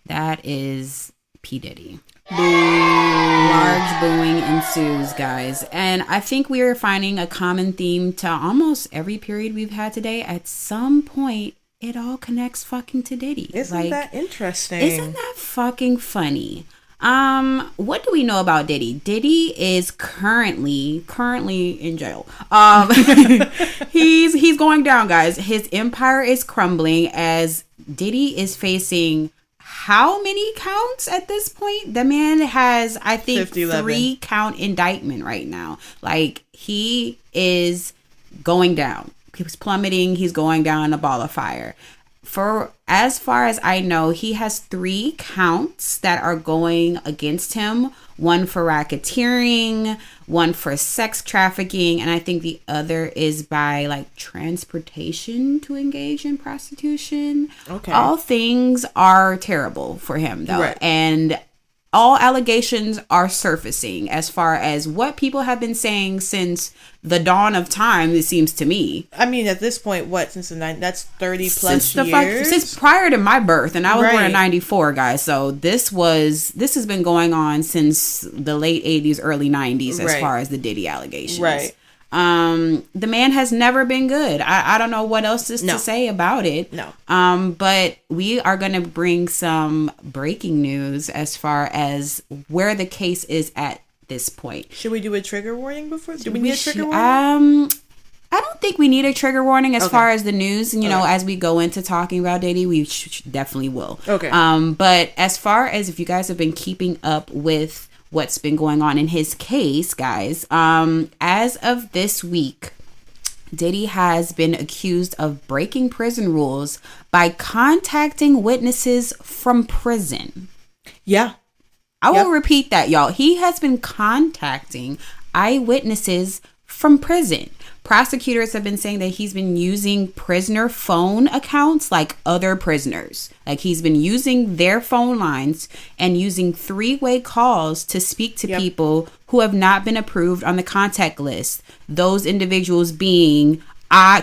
S1: That is P. Diddy. Large booing ensues, guys. And I think we are finding a common theme to almost every period we've had today. At some point, it all connects fucking to Diddy.
S2: Isn't that interesting?
S1: Isn't that fucking funny? What do we know about Diddy? Diddy is currently in jail. He's going down, guys. His empire is crumbling as Diddy is facing how many counts at this point? The man has, I think, 3 count indictment right now. Like, he is going down. He's plummeting. He's going down a ball of fire. For as far as I know, he has 3 counts that are going against him. One for racketeering, one for sex trafficking, and I think the other is by like transportation to engage in prostitution. Okay. All things are terrible for him though. Right. And all allegations are surfacing as far as what people have been saying since the dawn of time, it seems to me.
S2: I mean, at this point, since the 90s, that's 30 plus years?
S1: Since prior to my birth, and I was born in 94, guys. So this has been going on since the late 80s, early 90s, as far as the Diddy allegations. Right. The man has never been good. I don't know what else is to say about it. No. But we are going to bring some breaking news as far as where the case is at this point.
S2: Should we do a trigger warning before? Do we need a trigger warning?
S1: I don't think we need a trigger warning as far as the news. And, you know, as we go into talking about Diddy, we definitely will. Okay. But as far as if you guys have been keeping up with what's been going on in his case, guys, as of this week, Diddy has been accused of breaking prison rules by contacting witnesses from prison.
S2: Yeah.
S1: I will repeat that, y'all. He has been contacting eyewitnesses from prison. Prosecutors have been saying that he's been using prisoner phone accounts like other prisoners. Like, he's been using their phone lines and using 3-way calls to speak to people who have not been approved on the contact list. Those individuals being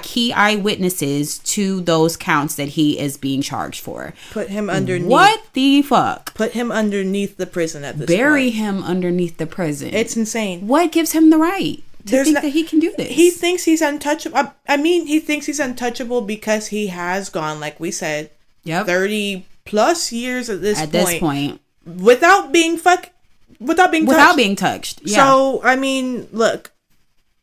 S1: key eyewitnesses to those counts that he is being charged for.
S2: Put him underneath.
S1: What the fuck?
S2: Put him underneath the prison at this
S1: Bury
S2: point.
S1: him underneath the prison.
S2: It's insane.
S1: What gives him the right to think that he can do this?
S2: He thinks he's untouchable. I mean, he thinks he's untouchable because he has gone, like we said, 30 plus years at this point without being touched.
S1: Yeah.
S2: So, I mean, look.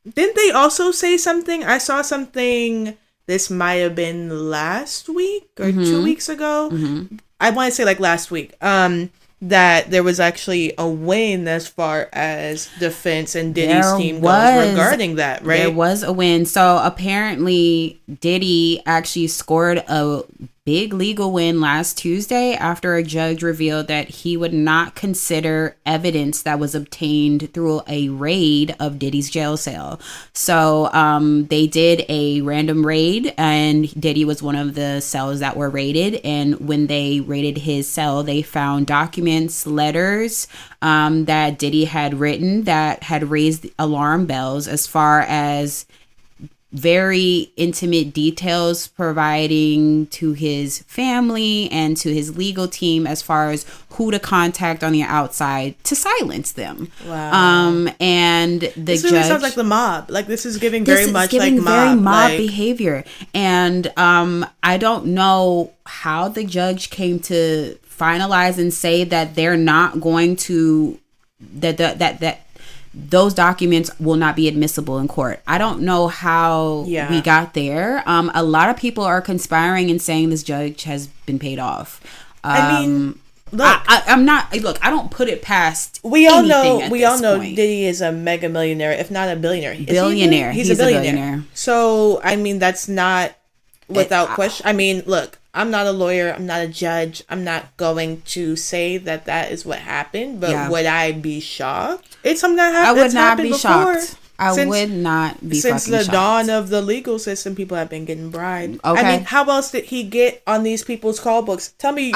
S2: Didn't they also say something? I saw something, this might have been last week or 2 weeks ago. Mm-hmm. I want to say like last week. That there was actually a win as far as defense and Diddy's team goes regarding that, right?
S1: There was a win. So apparently Diddy actually scored a big legal win last Tuesday after a judge revealed that he would not consider evidence that was obtained through a raid of Diddy's jail cell. So they did a random raid, and Diddy was one of the cells that were raided. And when they raided his cell, they found documents, letters that Diddy had written that had raised alarm bells as far as very intimate details providing to his family and to his legal team as far as who to contact on the outside to silence them.
S2: Wow.
S1: And
S2: this really sounds like the mob. Like, this is giving very much like mob
S1: behavior. And I don't know how the judge came to finalize and say that they're not going to that those documents will not be admissible in court. I don't know how we got there. A lot of people are conspiring and saying this judge has been paid off.
S2: I mean, look,
S1: I'm not. Look, I don't put it past.
S2: We all know Diddy is a mega millionaire, if not a billionaire.
S1: Billionaire. He's a billionaire.
S2: So I mean, that's not without question. I mean, look, I'm not a lawyer. I'm not a judge. I'm not going to say that is what happened. But would I be shocked? It's something that happened.
S1: I would not be shocked. I would not be
S2: since
S1: fucking
S2: the
S1: shocked.
S2: dawn of the legal system, people have been getting bribed. Okay. I mean, how else did he get on these people's call books? Tell me,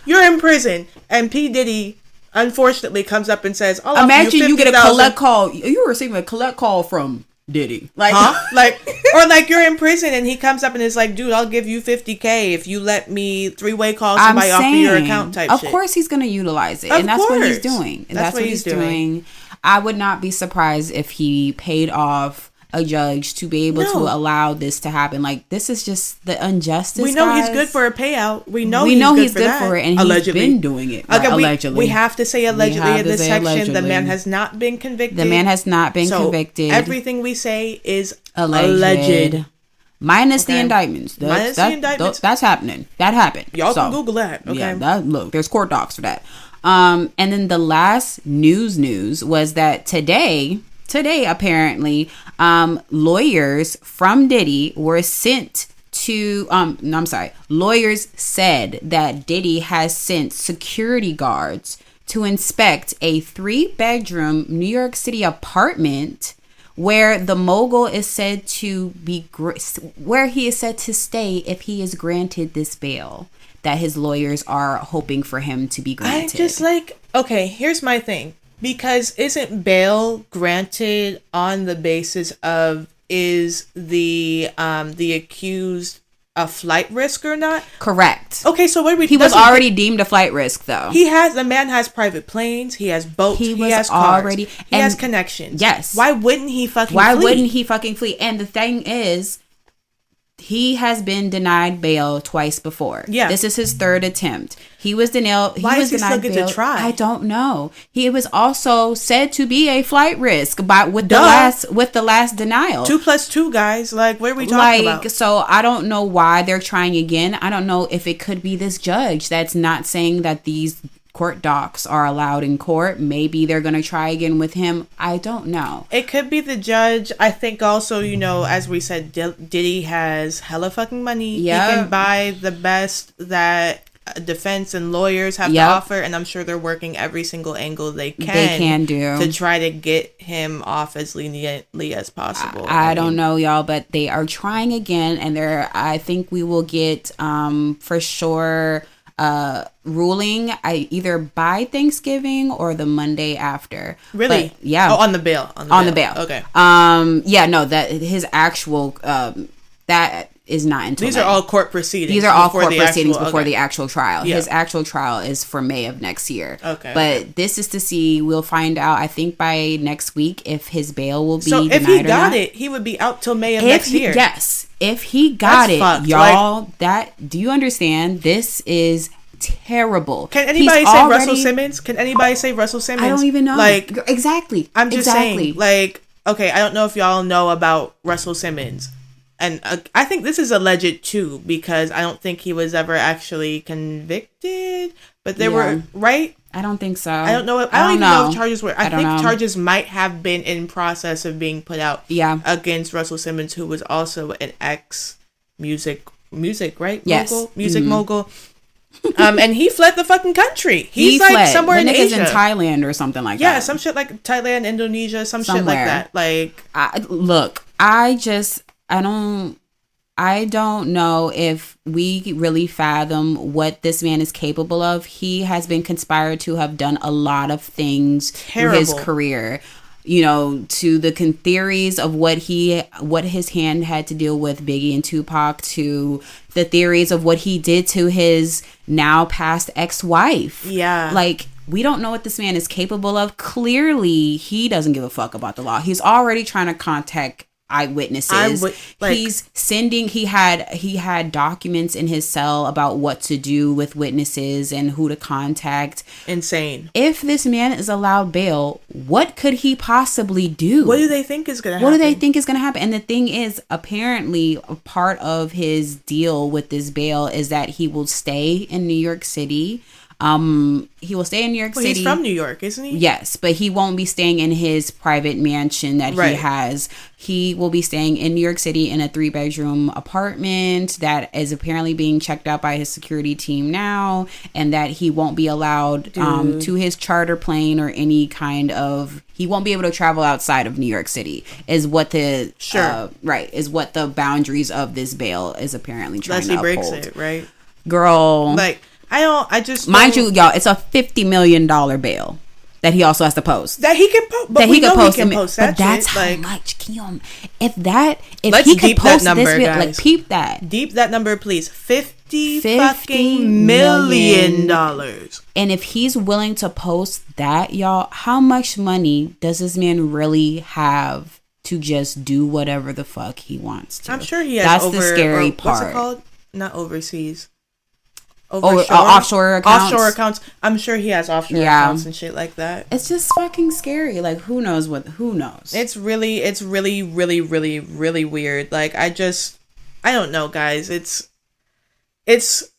S2: you're in prison, and P. Diddy unfortunately comes up and says,
S1: "Imagine you get a collect call. You're receiving a collect call from Diddy. Like,
S2: like, or like you're in prison and he comes up and is like, dude, I'll give you $50K if you let me three-way call somebody off of your account type
S1: of
S2: shit.
S1: Of course he's going to utilize it.
S2: Of
S1: and that's
S2: course.
S1: what he's doing. And that's what he's doing. I would not be surprised if he paid off a judge to be able to allow this to happen. Like, this is just the injustice.
S2: We know he's good for a payout. We know he's good for it, and
S1: allegedly. He's been doing it.
S2: Okay,
S1: allegedly.
S2: We have to say allegedly in this section. Allegedly. The man has not been convicted.
S1: The man has not been convicted.
S2: Everything we say is
S1: alleged. Minus the indictments. The indictments. That's happening. That happened.
S2: Y'all can Google that. Okay.
S1: Yeah, look, there's court docs for that. And then the last news was that today apparently, lawyers from Diddy were sent to lawyers said that Diddy has sent security guards to inspect a 3-bedroom New York City apartment where the mogul is said to be where he is said to stay if he is granted this bail that his lawyers are hoping for him to be granted.
S2: I just okay, here's my thing. Because isn't bail granted on the basis of is the accused a flight risk or not?
S1: Correct.
S2: Okay, so what
S1: he was already deemed a flight risk though.
S2: The man has private planes, he has boats, he has cars, he has connections.
S1: Yes.
S2: Why wouldn't he fucking flee?
S1: And the thing is, he has been denied bail twice before. Yeah. This is his third attempt. He was denied.
S2: Why is he still get to try?
S1: I don't know. He was also said to be a flight risk with the last denial.
S2: 2 + 2, guys. Like, what are we talking about?
S1: So I don't know why they're trying again. I don't know if it could be this judge that's not saying that these court docs are allowed in court. Maybe they're gonna try again with him. I don't know.
S2: It could be the judge. I think also, as we said, Diddy has hella fucking money. Yep. He can buy the best that defense and lawyers have to offer, and I'm sure they're working every single angle they can
S1: do
S2: to try to get him off as leniently as possible.
S1: I don't know, y'all, but they are trying again, and I think we will get for sure ruling either by Thanksgiving or the Monday after.
S2: Really?
S1: But, yeah.
S2: On the bail.
S1: On the bail.
S2: Okay.
S1: That his actual that is not until
S2: these May. Are all court proceedings.
S1: These are all court proceedings before the actual trial. Yeah. His actual trial is for May of next year.
S2: Okay.
S1: But this is to see. We'll find out. I think by next week if his bail will be denied or not.
S2: So if he got it, he would be out till May of next year.
S1: Yes. If he got it, fucked. Y'all, do you understand? This is terrible.
S2: Can anybody say Russell Simmons? Can anybody say Russell Simmons?
S1: I don't even know. Exactly.
S2: I'm just saying. Okay, I don't know if y'all know about Russell Simmons. And I think this is alleged too, because I don't think he was ever actually convicted. But they were, right?
S1: I don't think so.
S2: I don't know. I don't even know if charges were. I think charges might have been in process of being put out.
S1: Yeah.
S2: Against Russell Simmons, who was also an music, right?
S1: Yes.
S2: Music mogul. And he fled the fucking country. He's
S1: fled.
S2: Somewhere in Asia.
S1: In Thailand or something like that.
S2: Yeah, some shit like Thailand, Indonesia, somewhere. Shit like that.
S1: I don't know if we really fathom what this man is capable of. He has been conspired to have done a lot of things through his career. To the theories of what his hand had to deal with Biggie and Tupac, to the theories of what he did to his now past ex-wife.
S2: Yeah.
S1: We don't know what this man is capable of. Clearly, he doesn't give a fuck about the law. He's already trying to contact eyewitnesses. He's sending. He had documents in his cell about what to do with witnesses and who to contact.
S2: Insane.
S1: If this man is allowed bail, what could he possibly do?
S2: What do they think is going to happen?
S1: And the thing is, apparently, a part of his deal with this bail is that he will stay in New York City. He will stay in New York City.
S2: He's from New York, isn't he?
S1: Yes, but he won't be staying in his private mansion that he has. He will be staying in New York City in a 3-bedroom apartment that is apparently being checked out by his security team now, and that he won't be allowed to his charter plane or any kind of. He won't be able to travel outside of New York City. Is what the is what the boundaries of this bail is apparently trying to uphold.
S2: Unless he breaks it, right?
S1: Girl,
S2: I just
S1: mind you, y'all, it's a $50 million bail. that he also has to post.
S2: That he can post, but we know he can post that. But that's how
S1: much. Can you? If
S2: let's
S1: he could post
S2: that number,
S1: this video,
S2: guys.
S1: like peep that.
S2: Deep that number, please. $50 fucking million.
S1: And if he's willing to post that, y'all, how much money does this man really have to just do whatever the fuck he wants to?
S2: I'm sure he has.
S1: That's the scary part.
S2: What's it called? Not overseas.
S1: Offshore accounts.
S2: Offshore accounts. I'm sure he has offshore accounts and shit like that.
S1: It's just fucking scary. Like, who knows?
S2: It's really, really, really, really weird. Like, I don't know, guys. It's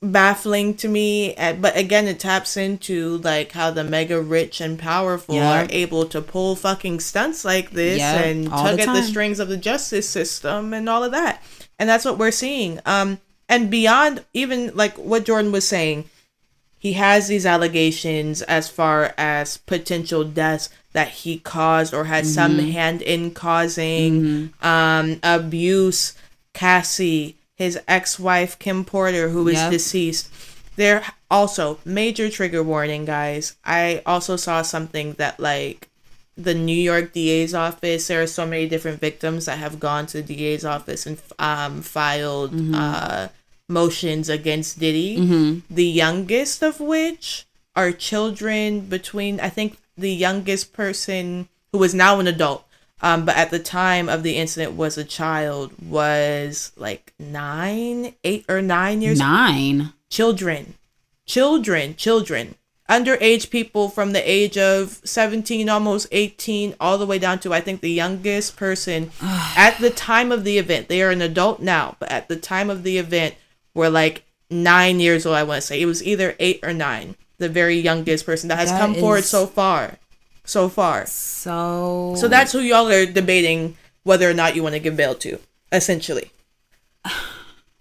S2: baffling to me. But again, it taps into, like, how the mega rich and powerful are able to pull fucking stunts like this and tug at the strings of the justice system and all of that. And that's what we're seeing. And beyond even like what Jordan was saying, he has these allegations as far as potential deaths that he caused or had some hand in causing, abuse. Cassie, his ex-wife Kim Porter, who is deceased. There also major trigger warning, guys. I also saw something that like the New York DA's office, there are so many different victims that have gone to the DA's office and filed motions against Diddy, the youngest of which are children between, I think the youngest person who is now an adult, but at the time of the incident was a child, was like 8 or 9 years. Children. Underage people from the age of 17, almost 18, all the way down to, I think, the youngest person at the time of the event. They are an adult now, but at the time of the event were like 9 years old, I want to say. It was either 8 or 9. The very youngest person that has come forward so far. So that's who y'all are debating whether or not you want to give bail to, essentially.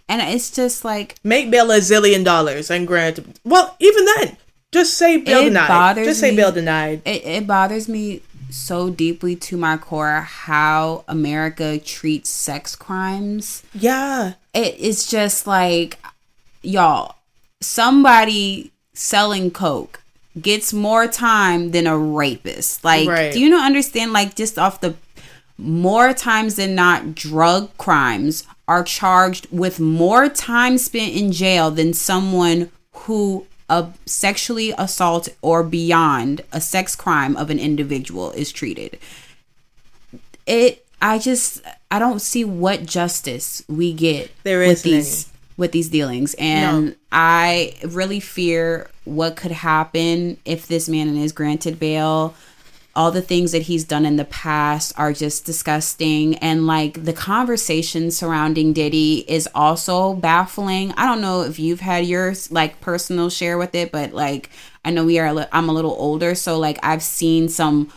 S1: And it's just like...
S2: Make bail $1 zillion and grant... Well, even then... Just say bail denied. Just say bail denied.
S1: It bothers me so deeply to my core how America treats sex crimes.
S2: Yeah.
S1: It's just like, y'all, somebody selling coke gets more time than a rapist. Like, do you not understand? Like, just off the more times than not, drug crimes are charged with more time spent in jail than someone who sexually assault or beyond a sex crime of an individual is treated. I don't see what justice we get with these dealings. And I really fear what could happen if this man is granted bail. All the things that he's done in the past are just disgusting. And like the conversation surrounding Diddy is also baffling. I don't know if you've had your like personal share with it, but like I know I'm a little older. So like I've seen some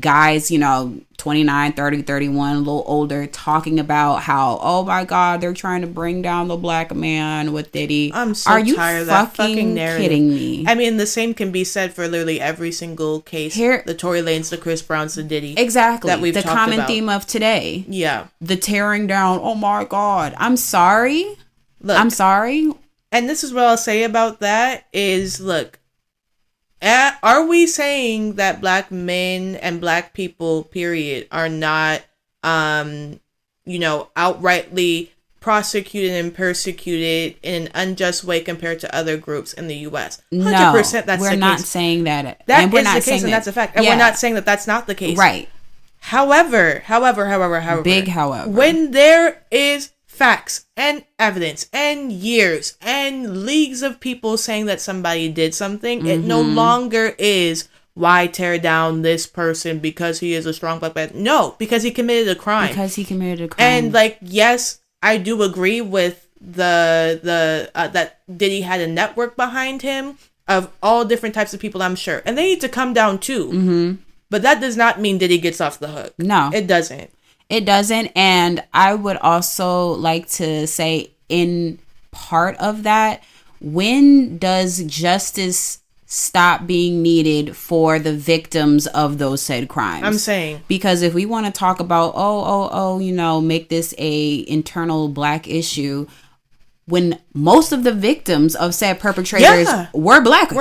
S1: guys, 29, 30, 31, a little older, talking about how, oh my God, they're trying to bring down the black man with Diddy.
S2: I'm so tired of that fucking narrative.
S1: Kidding me?
S2: I mean, the same can be said for literally every single case. The Tory Lanez, the Chris Browns, the Diddy.
S1: Exactly.
S2: That we've
S1: the
S2: talked
S1: common
S2: about.
S1: theme of today.
S2: Yeah.
S1: The tearing down. Oh my God. I'm sorry. Look, I'm sorry.
S2: And this is what I'll say about that is, look, are we saying that black men and black people, period, are not, outrightly prosecuted and persecuted in an unjust way compared to other groups in the U.S.? 100% that's the case.
S1: We're not saying that.
S2: That is the case, and that's a fact. And we're not saying that that's not the case.
S1: Right.
S2: However,
S1: big however,
S2: when there is facts and evidence and years and leagues of people saying that somebody did something, it no longer is, why tear down this person because he is a strong black man? No, because he committed a crime. And like, yes, I do agree with the that Diddy had a network behind him of all different types of people, I'm sure, and they need to come down too. But that does not mean Diddy gets off the hook.
S1: No,
S2: it doesn't.
S1: It doesn't. And I would also like to say, in part of that, when does justice stop being needed for the victims of those said crimes?
S2: I'm saying,
S1: because if we want to talk about, make this a internal black issue, when most of the victims of said perpetrators were black.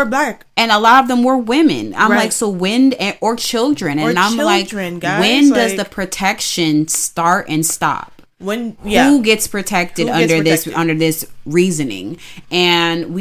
S1: And a lot of them were women. I'm like, so when, or children. And I'm like,
S2: guys,
S1: when does the protection start and stop?
S2: When,
S1: who gets protected under this reasoning? And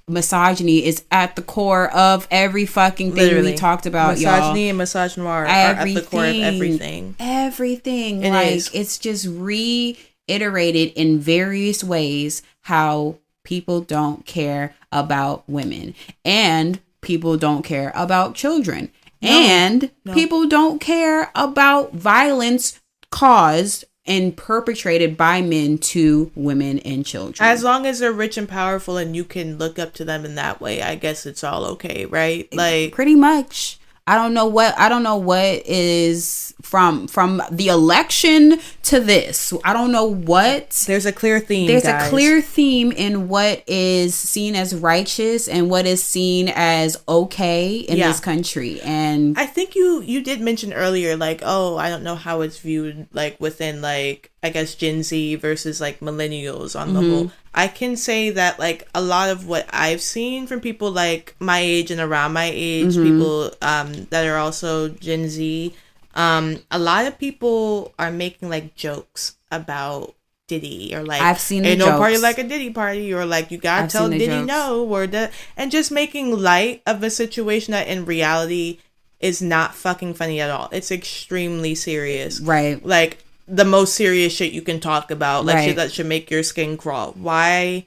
S1: misogyny is at the core of every fucking thing we talked about,
S2: misogyny and misogynoir are at the core of everything.
S1: It's just reiterated in various ways how people don't care about women, and people don't care about children, and people don't care about violence caused and perpetrated by men to women and children.
S2: As long as they're rich and powerful and you can look up to them in that way, I guess it's all okay, right? Like,
S1: pretty much. I don't know what is from the election to this. I don't know what.
S2: There's a clear theme.
S1: There's a clear theme in what is seen as righteous and what is seen as okay in this country. And
S2: I think you did mention earlier, like, oh, I don't know how it's viewed, like, within, like, I guess Gen Z versus, like, millennials on the whole. I can say that, like, a lot of what I've seen from people like my age and around my age, people that are also Gen Z, a lot of people are making, like, jokes about Diddy, or like,
S1: I've seen
S2: ain't no party like a Diddy party, or like, you gotta tell Diddy no, or and just making light of a situation that in reality is not fucking funny at all. It's extremely serious.
S1: Right.
S2: Like, the most serious shit you can talk about, like shit that should make your skin crawl. Why?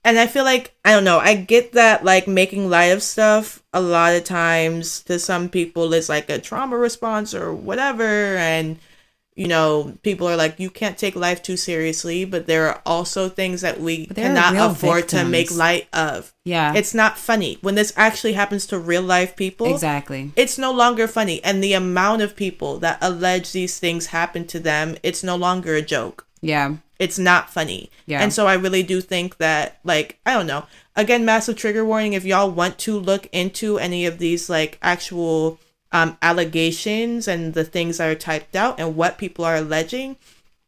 S2: And I feel like, I don't know, I get that, like, making light of stuff a lot of times to some people is like a trauma response or whatever, and you know, people are like, you can't take life too seriously, but there are also things that we cannot afford to make light of.
S1: Yeah.
S2: It's not funny. When this actually happens to real life people,
S1: exactly,
S2: it's no longer funny. And the amount of people that allege these things happen to them, it's no longer a joke.
S1: Yeah.
S2: It's not funny.
S1: Yeah.
S2: And so I really do think that, like, I don't know. Again, massive trigger warning. If y'all want to look into any of these, like, actual allegations and the things that are typed out and what people are alleging,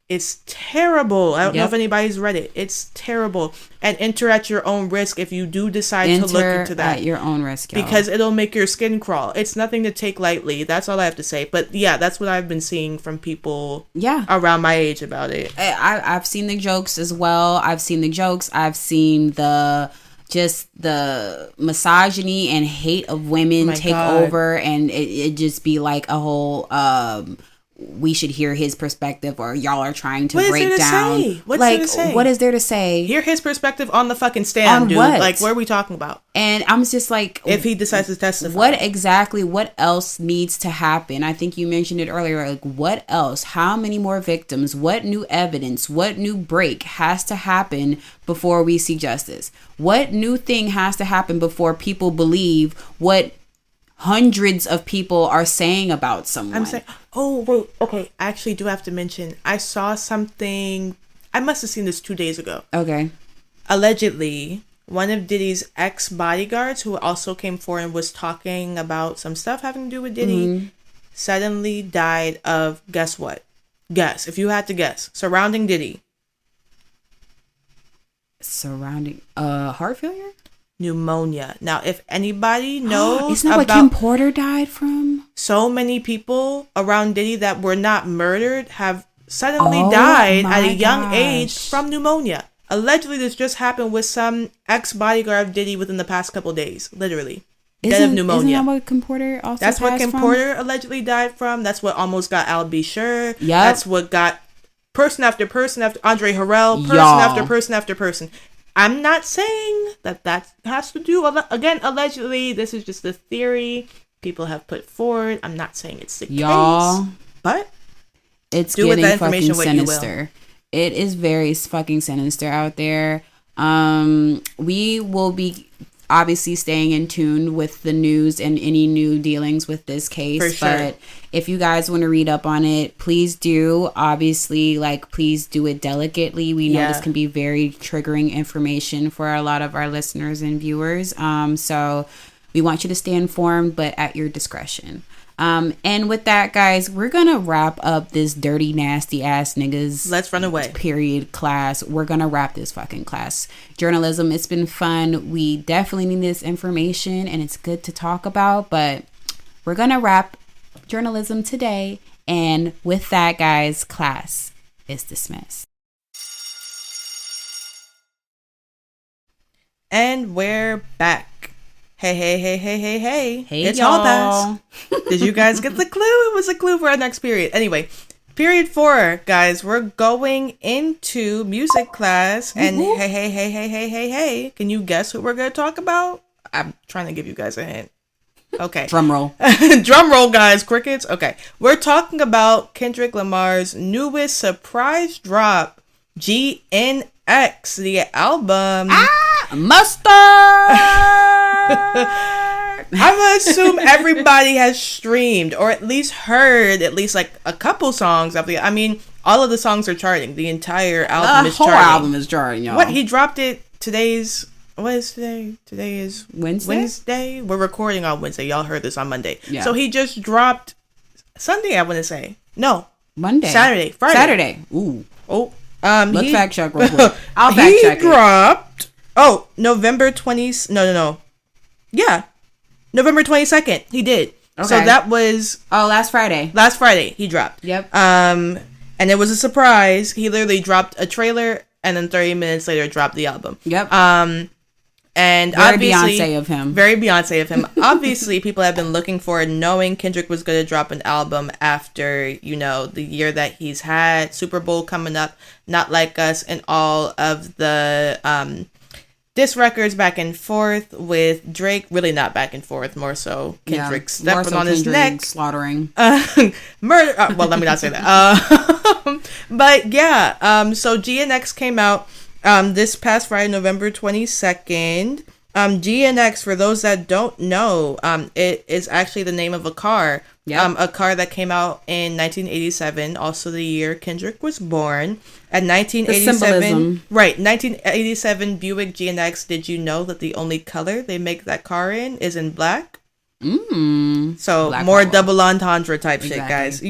S2: it's terrible. I don't know if anybody's read it. It's terrible. And enter at your own risk if you do decide to look into that.
S1: At your own risk, y'all.
S2: Because it'll make your skin crawl. It's nothing to take lightly. That's all I have to say. But yeah, that's what I've been seeing from people around my age about it.
S1: I've seen the jokes as well. I've seen the misogyny and hate of women take over, and it just be like a whole we should hear his perspective, or y'all are trying to break down.
S2: What's there to say?
S1: What is there to say?
S2: Hear his perspective on the fucking stand, dude. What? Like, what are we talking about?
S1: And I'm just like,
S2: if he decides to testify,
S1: what else needs to happen? I think you mentioned it earlier. Like, what else? How many more victims? What new evidence? What new break has to happen before we see justice? What new thing has to happen before people believe what hundreds of people are saying about someone?
S2: I'm saying, oh wait, okay. I actually do have to mention, I saw something. I must have seen this 2 days ago.
S1: Okay.
S2: Allegedly, one of Diddy's ex-bodyguards, who also came forward and was talking about some stuff having to do with Diddy, suddenly died of, guess what? Guess, if you had to guess. Surrounding Diddy.
S1: Surrounding heart failure?
S2: Pneumonia. Now, if anybody knows,
S1: isn't that what Kim Porter died from?
S2: So many people around Diddy that were not murdered have suddenly died at a young age from pneumonia. Allegedly, this just happened with some ex-bodyguard of Diddy within the past couple days. Literally. Dead of pneumonia.
S1: Isn't that what Kim Porter also
S2: That's what Kim Porter allegedly died from. That's what almost got Al B. Sure.
S1: Yep.
S2: That's what got person after person after Andre Harrell. Person after person after person. I'm not saying that has to do, again, allegedly, this is just a theory people have put forward. I'm not saying it's the case, but
S1: it's getting fucking sinister. It is very fucking sinister out there. We will be obviously staying in tune with the news and any new dealings with this case. For sure. But if you guys want to read up on it, please do. Obviously, like, please do it delicately. We know this can be very triggering information for a lot of our listeners and viewers. So We want you to stay informed, but at your discretion. And with that, guys, we're gonna wrap up this dirty, nasty ass niggas.
S2: Let's run away.
S1: Period class. We're gonna wrap this fucking class. Journalism, it's been fun. We definitely need this information, and it's good to talk about. But we're gonna wrap journalism today. And with that, guys, class is dismissed.
S2: And we're back. Hey.
S1: Hey,
S2: It's
S1: y'all.
S2: Hall Pass. Did you guys get the clue? It was a clue for our next period. Anyway, period 4, guys. We're going into music class. And hey. Can you guess what we're going to talk about? I'm trying to give you guys a hint. Okay.
S1: Drum roll.
S2: Drum roll, guys. Crickets. Okay. We're talking about Kendrick Lamar's newest surprise drop, GNX, the album.
S1: Mustard.
S2: I'm gonna assume everybody has streamed or at least heard at least like a couple songs of the. I mean, all of the songs are charting. The entire album is charting.
S1: The whole album is charting, y'all.
S2: What, he dropped it today's. What is today? Today is
S1: Wednesday.
S2: We're recording on Wednesday. Y'all heard this on Monday.
S1: Yeah.
S2: So he just dropped Sunday. I want to say no.
S1: Monday.
S2: Saturday. Friday.
S1: Saturday. Ooh.
S2: Oh.
S1: Let's fact check real quick. I'll fact check.
S2: He dropped. Oh, November 20th. No. Yeah. November 22nd. He did. Okay. So that was.
S1: Oh, last Friday.
S2: Last Friday he dropped.
S1: Yep.
S2: And it was a surprise. He literally dropped a trailer and then 30 minutes later dropped the album.
S1: Yep.
S2: And
S1: very
S2: obviously,
S1: Beyonce of him.
S2: Very Beyonce of him. Obviously, people have been looking for knowing Kendrick was going to drop an album after, the year that he's had, Super Bowl coming up, Not Like Us, and all of the diss records back and forth with Drake. Really not back and forth, more so Kendrick stepping on his neck.
S1: Slaughtering.
S2: Murder. Well, let me not say that. But yeah, so GNX came out this past Friday, November 22nd. GNX, for those that don't know, it is actually the name of a car. Yep. A car that came out in 1987, also the year Kendrick was born. At 1987, right, 1987 Buick GNX. Did you know that the only color they make that car in is in black? So black more color. Double entendre type shit, guys.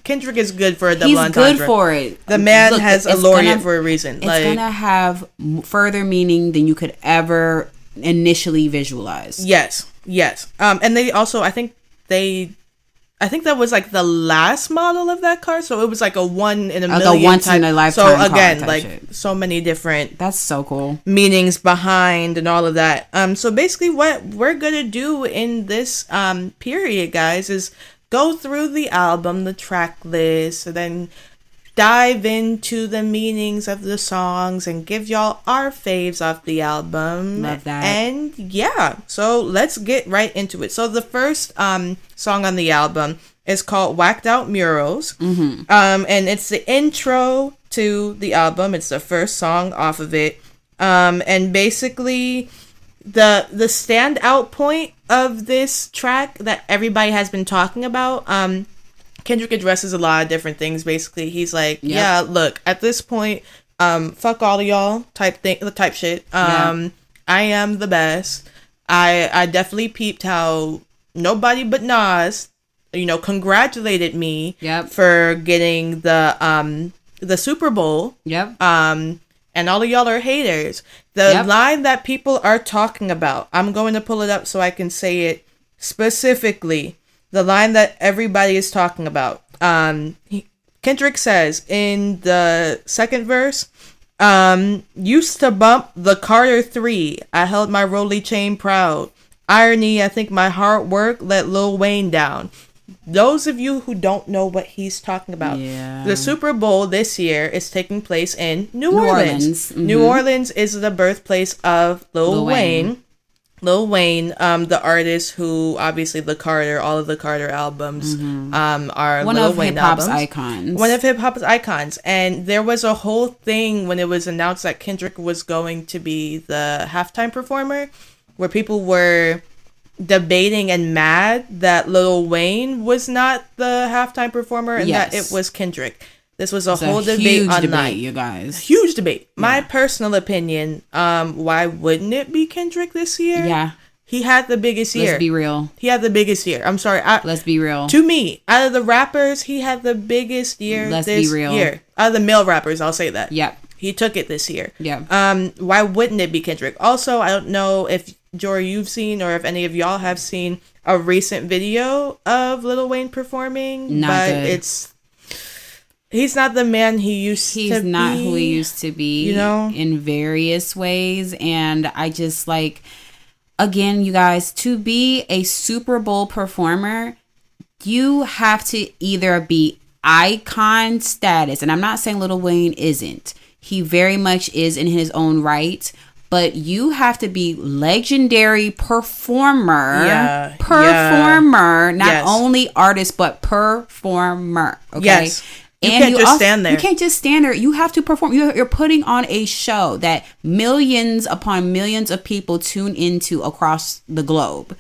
S2: Kendrick is good for a double entendre. He's good for it. The man has a laureate for a reason.
S1: It's gonna have further meaning than you could ever initially visualize.
S2: Yes. And they also, I think that was like the last model of that car, so it was like a one in a million.
S1: A once in a lifetime.
S2: So again,
S1: car
S2: like
S1: shit.
S2: So many different.
S1: That's so cool.
S2: Meanings behind and all of that. So basically, what we're gonna do in this period, guys, is go through the album, the track list, and then dive into the meanings of the songs and give y'all our faves off the album.
S1: Love that.
S2: And yeah, so let's get right into it. So the first song on the album is called Whacked Out Murals. Mm-hmm. And it's the intro to the album. It's the first song off of it. And basically the standout point of this track that everybody has been talking about, Kendrick addresses a lot of different things. Basically, he's like, yeah, look, at this point, fuck all of y'all type shit. I am the best. I definitely peeped how nobody but Nas, congratulated me for getting the Super Bowl. Yep. And all of y'all are haters. The line that people are talking about, I'm going to pull it up so I can say it specifically. The line that everybody is talking about. Kendrick says in the second verse, used to bump the Carter 3. I held my Rolly chain proud. Irony, I think my hard work let Lil Wayne down. Those of you who don't know what he's talking about, the Super Bowl this year is taking place in New Orleans. Mm-hmm. New Orleans is the birthplace of Lil Wayne. Lil Wayne, the artist who obviously all of the Carter albums are
S1: one
S2: Lil
S1: of
S2: Wayne
S1: hip-hop's
S2: albums.
S1: icons.
S2: One of hip-hop's icons. And there was a whole thing when it was announced that Kendrick was going to be the halftime performer where people were debating and mad that Lil Wayne was not the halftime performer and that it was Kendrick. This was a whole debate online.
S1: Debate, you guys.
S2: Huge debate. My personal opinion, why wouldn't it be Kendrick this year?
S1: Yeah.
S2: He had the biggest year.
S1: Let's be real.
S2: He had the biggest year. I'm sorry.
S1: Let's be real.
S2: To me, out of the rappers, he had the biggest year
S1: Let's
S2: this
S1: be real.
S2: year. Out of the male rappers, I'll say that.
S1: Yep.
S2: He took it this year.
S1: Yeah.
S2: Why wouldn't it be Kendrick? Also, I don't know if Jory you've seen or if any of y'all have seen a recent video of Lil Wayne performing.
S1: Not good.
S2: He's not the man he used to be.
S1: He's not who he used to be,
S2: you know,
S1: in various ways. And I just like, again, you guys, to be a Super Bowl performer, you have to either be icon status. And I'm not saying Lil Wayne isn't. He very much is in his own right. But you have to be legendary performer.
S2: Yeah.
S1: Not only artist, but performer. Okay.
S2: Yes. You can't just stand there.
S1: You can't just stand there. You have to perform. You're putting on a show that millions upon millions of people tune into across the globe.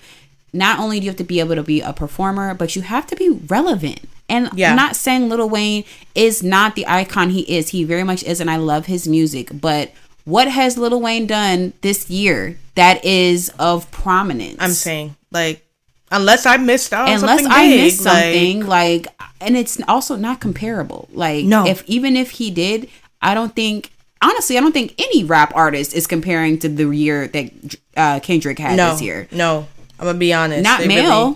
S1: Not only do you have to be able to be a performer, but you have to be relevant. And I'm not saying Lil Wayne is not the icon he is. He very much is, and I love his music. But what has Lil Wayne done this year that is of prominence?
S2: I'm saying, like, unless I missed out on something big,
S1: and it's also not comparable. Like,
S2: no.
S1: Even if he did, I don't think any rap artist is comparing to the year that Kendrick had this year.
S2: No, I'm gonna be honest.
S1: Not male.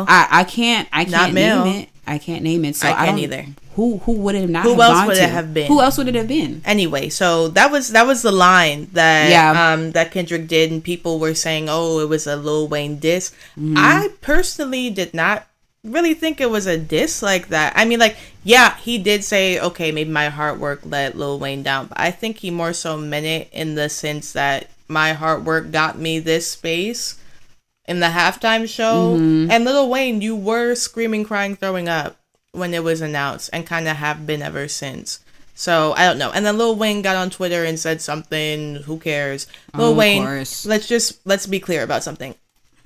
S1: I can't name it. I can't name it. So
S2: I can't either.
S1: Who would it not?
S2: Who else would it have been?
S1: Who else would it have been?
S2: Anyway, so that was the line that that Kendrick did, and people were saying, "Oh, it was a Lil Wayne diss." Mm-hmm. I personally did not really think it was a diss like that. I mean, like, yeah, he did say, "Okay, maybe my hard work let Lil Wayne down," but I think he more so meant it in the sense that my hard work got me this space in the halftime show. Mm-hmm. And Lil Wayne, you were screaming, crying, throwing up when it was announced, and kind of have been ever since. So I don't know. And then Lil Wayne got on Twitter and said something. Who cares? Lil Wayne, let's be clear about something.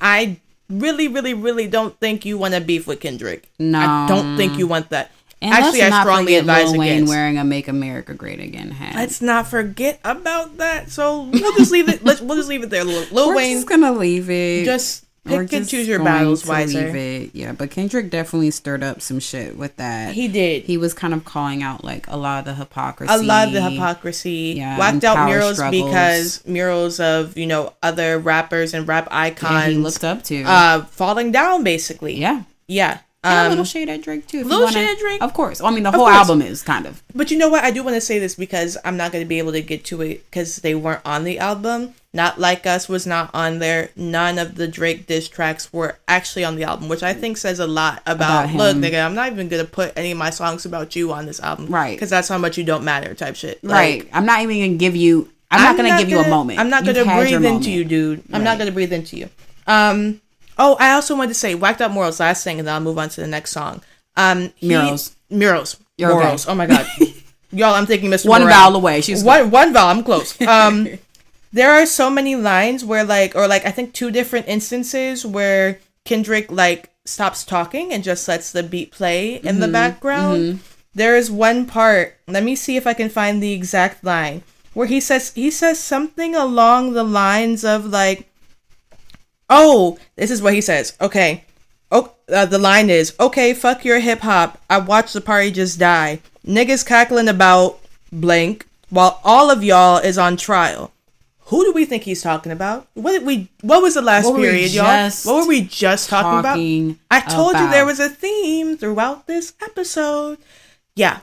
S2: I really, really, really don't think you want to beef with Kendrick. No, I don't think you want that.
S1: And actually, I strongly advise Lil Wayne wearing a "Make America Great Again" hat.
S2: Let's not forget about that. So we'll just leave it. We'll just leave it there. Lil Wayne,
S1: just gonna leave it.
S2: Just pick and choose your battles wiser.
S1: Yeah, but Kendrick definitely stirred up some shit with that.
S2: He did.
S1: He was kind of calling out like a lot of the hypocrisy.
S2: Yeah, whacked out murals struggles. Because murals of, you know, other rappers and rap icons
S1: he looked up to
S2: falling down basically. Yeah.
S1: And a little shade at Drake too.
S2: Shade at Drake,
S1: of course. I mean, the whole album is kind of.
S2: But you know what? I do want to say this because I'm not going to be able to get to it because they weren't on the album. Not Like Us was not on there. None of the Drake diss tracks were actually on the album, which I think says a lot about look, nigga, I'm not even going to put any of my songs about you on this album.
S1: Right.
S2: Because that's how much you don't matter type shit.
S1: Right. I'm not even going to give you. I'm not going to give you a moment.
S2: I'm not going to breathe into you, dude. I'm not going to breathe into you. Oh, I also wanted to say, Whacked Out Morals, last thing, and then I'll move on to the next song. Murals.
S1: Okay.
S2: Oh my God. Y'all, I'm thinking Mr.
S1: One
S2: Morale.
S1: vowel away. She's
S2: one vowel, I'm close. There are so many lines where I think two different instances where Kendrick stops talking and just lets the beat play in the background. Mm-hmm. There is one part, let me see if I can find the exact line, where he says something along the lines of this is what he says. Okay. The line is, okay, fuck your hip hop. I watched the party just die. Niggas cackling about blank while all of y'all is on trial. Who do we think he's talking about? What was the last period, y'all? What were we just talking about? I told you there was a theme throughout this episode. Yeah.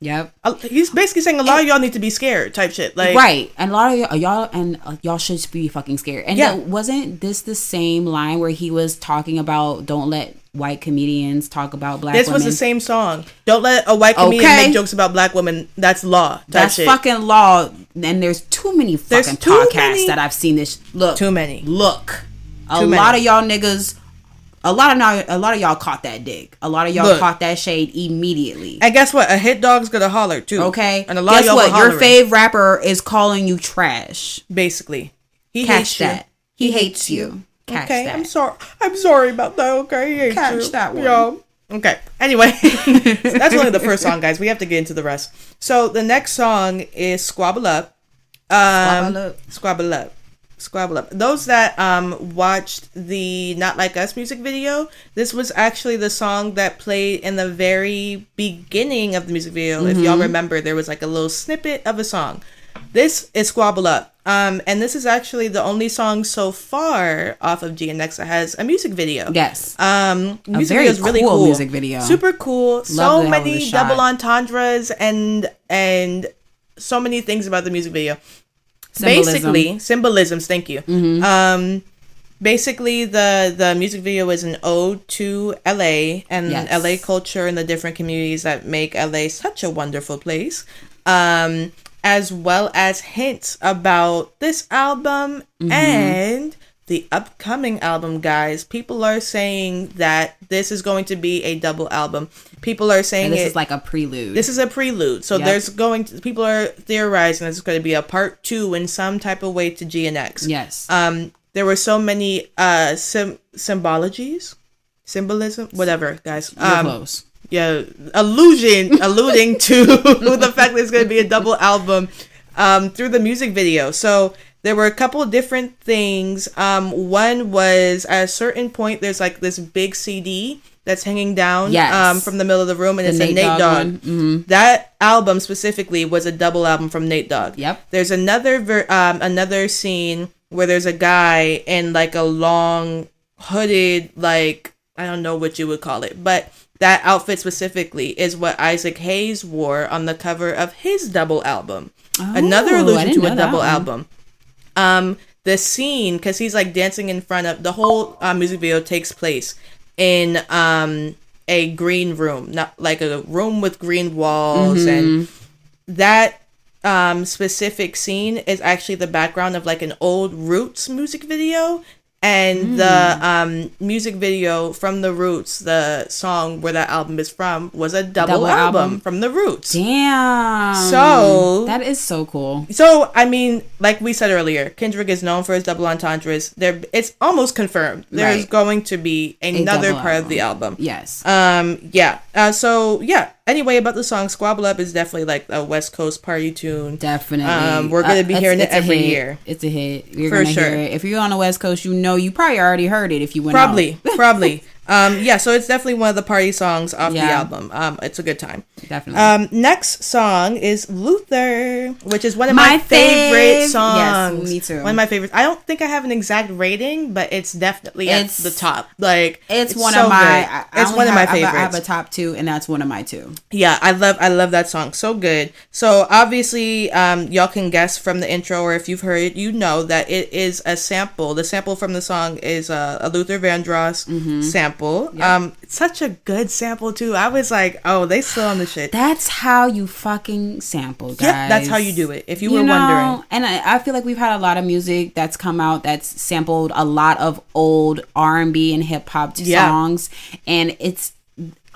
S1: Yep.
S2: He's basically saying a lot of y'all need to be scared type shit.
S1: Right. And a lot of y'all should be fucking scared. And wasn't this the same line where he was talking about don't let white comedians talk about black women?
S2: This was the same song. Don't let a white comedian make jokes about black women. That's law.
S1: That's
S2: shit.
S1: Fucking law. And there's too many fucking podcasts that I've seen this. Look.
S2: Too many.
S1: Look. A lot of y'all niggas. A lot of y'all caught that dig. A lot of y'all caught that shade immediately.
S2: And guess what? A hit dog's gonna holler too.
S1: Okay.
S2: And a lot of y'all
S1: your fave rapper is calling you trash.
S2: Basically,
S1: he hates that. He hates you. Catch that.
S2: I'm sorry about that. Okay, he hates
S1: Catch that one.
S2: Yo. Okay. Anyway, that's only the first song, guys. We have to get into the rest. So the next song is Squabble Up. Squabble Up. Squabble Up. Those that watched the Not Like Us music video, this was actually the song that played in the very beginning of the music video. Mm-hmm. If y'all remember, there was like a little snippet of a song. This is Squabble Up. And this is actually the only song so far off of GNX that has a music video.
S1: Yes.
S2: Music video is really cool.
S1: Music video.
S2: Super cool. Love so many double entendres and so many things about the music video. Basically, symbolisms. Thank you. Mm-hmm. Basically, the music video is an ode to LA and LA culture and the different communities that make LA such a wonderful place. As well as hints about this album and the upcoming album, guys. People are saying that this is going to be a double album. People are saying
S1: this is like a prelude.
S2: This is a prelude. So people are theorizing this is going to be a part 2 in some type of way to GNX.
S1: Yes.
S2: There were so many symbolism, whatever, guys.
S1: You're close.
S2: Yeah, alluding to the fact that it's going to be a double album through the music video. So there were a couple of different things. One was at a certain point, there's like this big CD that's hanging down from the middle of the room, and it's a Nate Dogg. Mm-hmm. That album specifically was a double album from Nate Dogg.
S1: Yep.
S2: There's another scene where there's a guy in like a long hooded, like, I don't know what you would call it, but that outfit specifically is what Isaac Hayes wore on the cover of his double album. Oh, another allusion to a double album. The scene, because he's like dancing in front of the whole music video takes place in a green room, not like a room with green walls, and that specific scene is actually the background of like an old Roots music video. And the music video from the Roots, the song where that album is from, was a double album from the Roots.
S1: Damn.
S2: So
S1: that is so cool.
S2: So, I mean, like we said earlier, Kendrick is known for his double entendres. It's almost confirmed. There's going to be another part of the album.
S1: Yes.
S2: Anyway, about the song, Squabble Up is definitely like a West Coast party tune.
S1: Definitely.
S2: We're going to be hearing it every year.
S1: It's a hit. You're going to hear it. If you're on the West Coast, you probably already heard it if you went
S2: Probably. So it's definitely one of the party songs off the album. It's a good time.
S1: Definitely.
S2: Next song is Luther, which is one of my favorite songs.
S1: Yes, me too.
S2: One of my favorites. I don't think I have an exact rating, but it's definitely at the top. Like,
S1: it's one of my favorites. I have a top 2, and that's one of my 2.
S2: Yeah, I love that song. So good. So obviously, y'all can guess from the intro, or if you've heard it, you know that it is a sample. The sample from the song is a Luther Vandross sample. Yep. It's such a good sample too. I was like, oh, they still on the shit.
S1: That's how you fucking sample, guys.
S2: Yep, that's how you do it. If you were wondering.
S1: And I feel like we've had a lot of music that's come out that's sampled a lot of old R&B and hip hop songs, and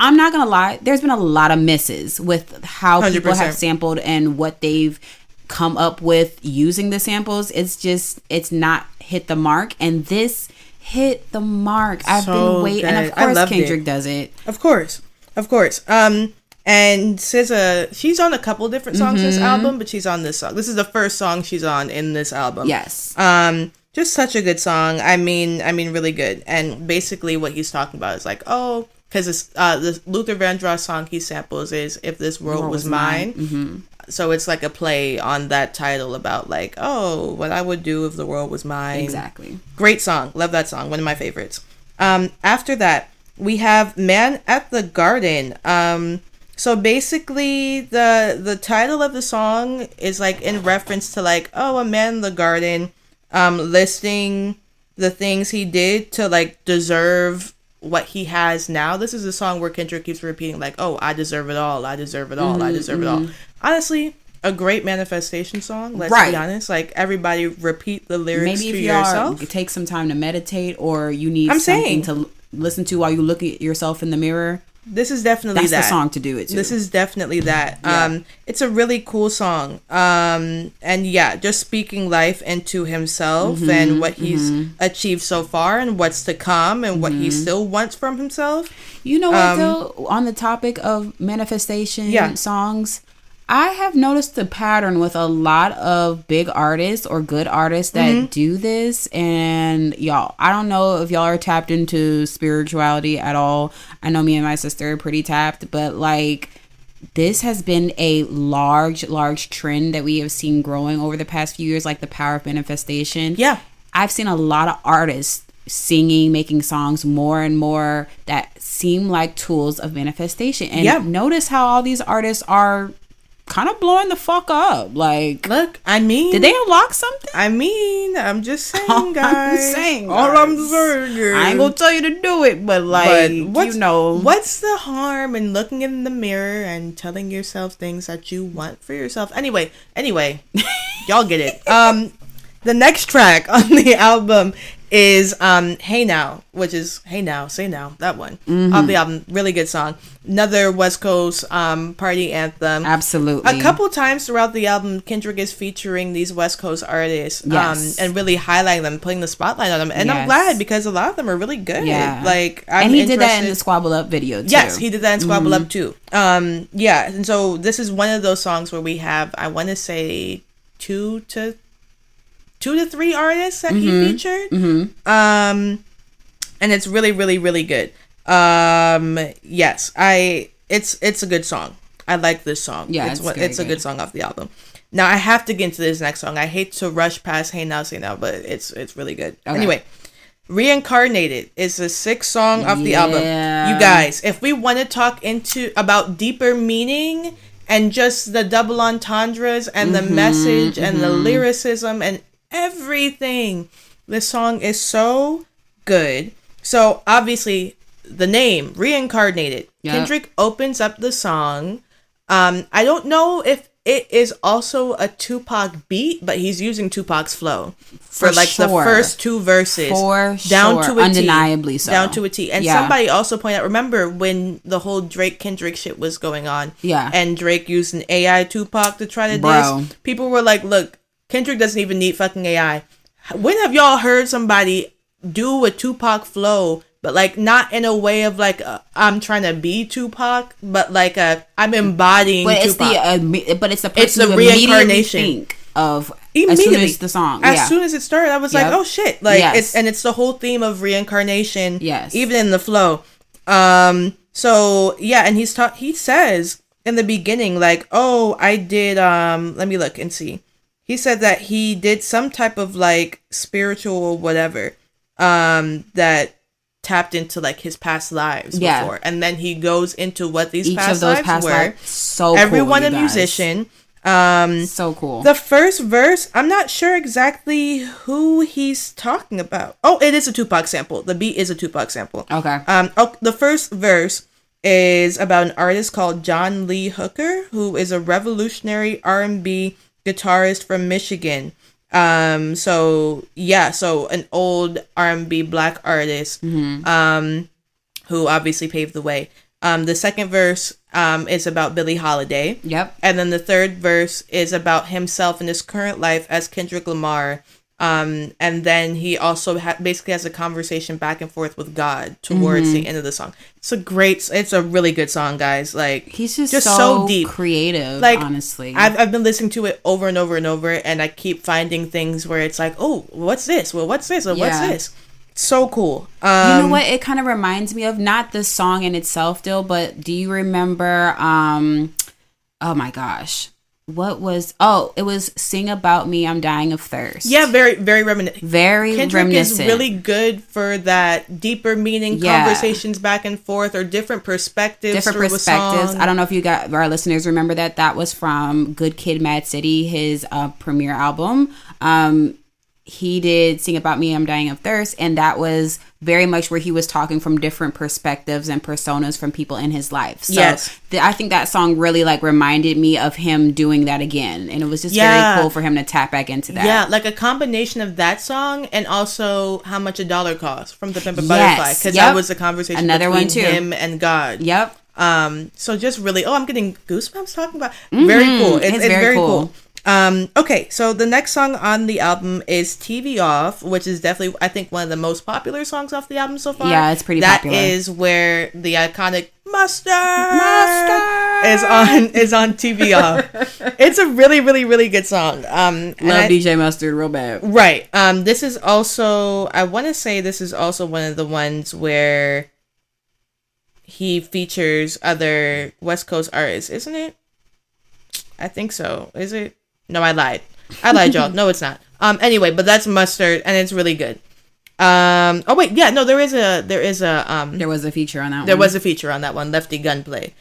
S1: I'm not gonna lie, there's been a lot of misses with how 100%. People have sampled and what they've come up with using the samples. It's not hit the mark, and this hit the mark. I've been waiting, and of course Kendrick does it.
S2: Of course. And SZA, she's on a couple different songs in this album, but she's on this song. This is the first song she's on in this album.
S1: Yes.
S2: Just such a good song. I mean, really good. And basically, what he's talking about is like, because the Luther Vandross song he samples is "If This World Was Mine." Mm-hmm. So it's like a play on that title about like, what I would do if the world was mine.
S1: Exactly.
S2: Great song. Love that song. One of my favorites. After that, we have Man at the Garden. So basically the title of the song is like in reference to like, a man in the garden, listing the things he did to like deserve what he has now. This is a song where Kendrick keeps repeating like, I deserve it all. I deserve it all. I deserve it all. Honestly, a great manifestation song. Let's be honest. Like, everybody repeat the lyrics to yourself.
S1: Maybe if you take some time to meditate, or you need something to listen to while you look at yourself in the mirror.
S2: This is definitely
S1: that's the song to do it to.
S2: This is definitely that. Yeah. It's a really cool song. And just speaking life into himself and what he's achieved so far and what's to come and what he still wants from himself.
S1: You know what though? On the topic of manifestation songs, I have noticed a pattern with a lot of big artists or good artists that do this. And y'all, I don't know if y'all are tapped into spirituality at all. I know me and my sister are pretty tapped, but like this has been a large trend that we have seen growing over the past few years, like the power of manifestation.
S2: Yeah.
S1: I've seen a lot of artists singing, making songs more and more that seem like tools of manifestation. And notice how all these artists are kind of blowing the fuck up. Like,
S2: look, I mean,
S1: did they unlock something?
S2: I mean, I'm just saying, guys.
S1: I'm saying, I ain't gonna tell you to do it, but like,
S2: what's the harm in looking in the mirror and telling yourself things that you want for yourself? Anyway, y'all get it. The next track on the album is Hey Now, which is Hey Now, Say Now, that one of the album. Really good song. Another West Coast party anthem.
S1: Absolutely.
S2: A couple times throughout the album, Kendrick is featuring these West Coast artists and really highlighting them, putting the spotlight on them. And I'm glad because a lot of them are really good.
S1: Yeah.
S2: Like,
S1: and he did that in the Squabble Up video too.
S2: Yes, he did that in Squabble Up too. Yeah, and so this is one of those songs where we have, I want to say, two to three artists that he featured. And it's really, really, really good. Yes, it's a good song. I like this song.
S1: Yeah,
S2: it's a good song off the album. Now I have to get into this next song. I hate to rush past Hey Now, Say Now, but it's really good. Okay. Anyway, Reincarnated is the 6th song off the album. You guys, if we want to talk about deeper meaning and just the double entendres and the message and the lyricism and everything, this song is so good. So obviously the name Reincarnated, Kendrick opens up the song. I don't know if it is also a Tupac beat, but he's using Tupac's flow for like the first 2 verses down to a
S1: undeniably
S2: T,
S1: so.
S2: down to a T. And somebody also pointed out, remember when the whole Drake Kendrick shit was going on, and Drake used an AI Tupac to try to diss, people were like, look, Kendrick doesn't even need fucking AI. When have y'all heard somebody do a Tupac flow, but like not in a way of like I'm trying to be Tupac, but like I'm embodying Tupac.
S1: But it's the person you reincarnation think of as soon as the song.
S2: As soon as it started, I was like, oh shit! Like it's the whole theme of reincarnation.
S1: Yes,
S2: even in the flow. So yeah, and he says in the beginning like, oh, I did. Let me look and see. He said that he did some type of like spiritual whatever that tapped into like his past lives before, and then he goes into what these past lives were.
S1: So
S2: everyone
S1: cool,
S2: a musician.
S1: So cool.
S2: The first verse, I'm not sure exactly who he's talking about. Oh, it is a Tupac sample. The beat is a Tupac sample.
S1: Okay.
S2: The first verse is about an artist called John Lee Hooker, who is a revolutionary R&B guitarist from Michigan. So an old R&B black artist who obviously paved the way. The second verse is about Billie Holiday.
S1: Yep.
S2: And then the third verse is about himself and his current life as Kendrick Lamar. And then he also basically has a conversation back and forth with God towards the end of the song. It's a really good song, guys. Like,
S1: he's just so deep, creative. Like, honestly,
S2: I've been listening to it over and over and over, and I keep finding things where it's like, oh, what's this? Well, what's this? Or what's this? So cool.
S1: You know what it kind of reminds me of? Not the song in itself, Dill, but do you remember? Oh my gosh. It was Sing About Me, I'm Dying of Thirst.
S2: Yeah, very, very reminiscent.
S1: Kendrick
S2: is really good for that deeper meaning conversations back and forth or different perspectives. A song.
S1: I don't know if our listeners remember that was from Good Kid, Mad City, his premiere album. He did Sing About Me, I'm Dying of Thirst, and that was very much where he was talking from different perspectives and personas from people in his life. So I think that song really like reminded me of him doing that again, and it was just very cool for him to tap back into that.
S2: Yeah, like a combination of that song and also How Much a Dollar Costs from The Pimp a Butterfly, because that was a conversation between him and God.
S1: Yep.
S2: So just really, I'm getting goosebumps talking about. Very cool. It's very cool. Okay, so the next song on the album is TV Off, which is definitely, I think, one of the most popular songs off the album so far.
S1: Yeah, it's pretty popular.
S2: That is where the iconic Mustard is on TBR. It's a really, really, really good song.
S1: Love DJ Mustard real bad.
S2: Right. This is also, I want to say this is also one of the ones where he features other West Coast artists, isn't it? I think so. Is it? No, I lied, y'all. No, it's not. Anyway, but that's Mustard, and it's really good. Oh wait, yeah, no, there was a
S1: feature on that one.
S2: There was a feature on that one, Lefty Gunplay.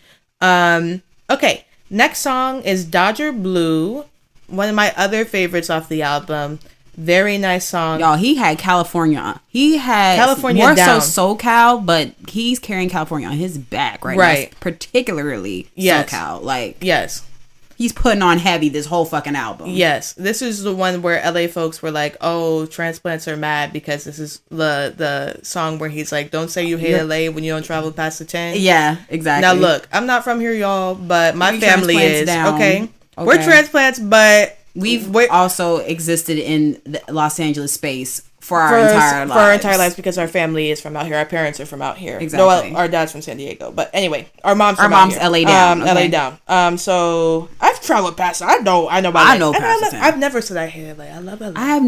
S2: Okay, next song is Dodger Blue, one of my other favorites off the album. Very nice song.
S1: Y'all, he had California. He had California more down. So SoCal, but he's carrying California on his back right now. Particularly SoCal. Like,
S2: yes.
S1: He's putting on heavy this whole fucking album.
S2: Yes. This is the one where LA folks were like, oh, transplants are mad because this is the song where he's like, don't say you hate LA when you don't travel past the 10.
S1: Yeah, exactly.
S2: Now look, I'm not from here, y'all, but my family is. Okay. We're transplants, but
S1: we've also existed in the Los Angeles space for our entire lives.
S2: For our entire lives, because our family is from out here. Our parents are from out here.
S1: Exactly.
S2: No, our dad's from San Diego. But anyway, our mom's here.
S1: LA down.
S2: LA down. So I've traveled past. I know about LA. I've never said I hate LA. I love LA.
S1: I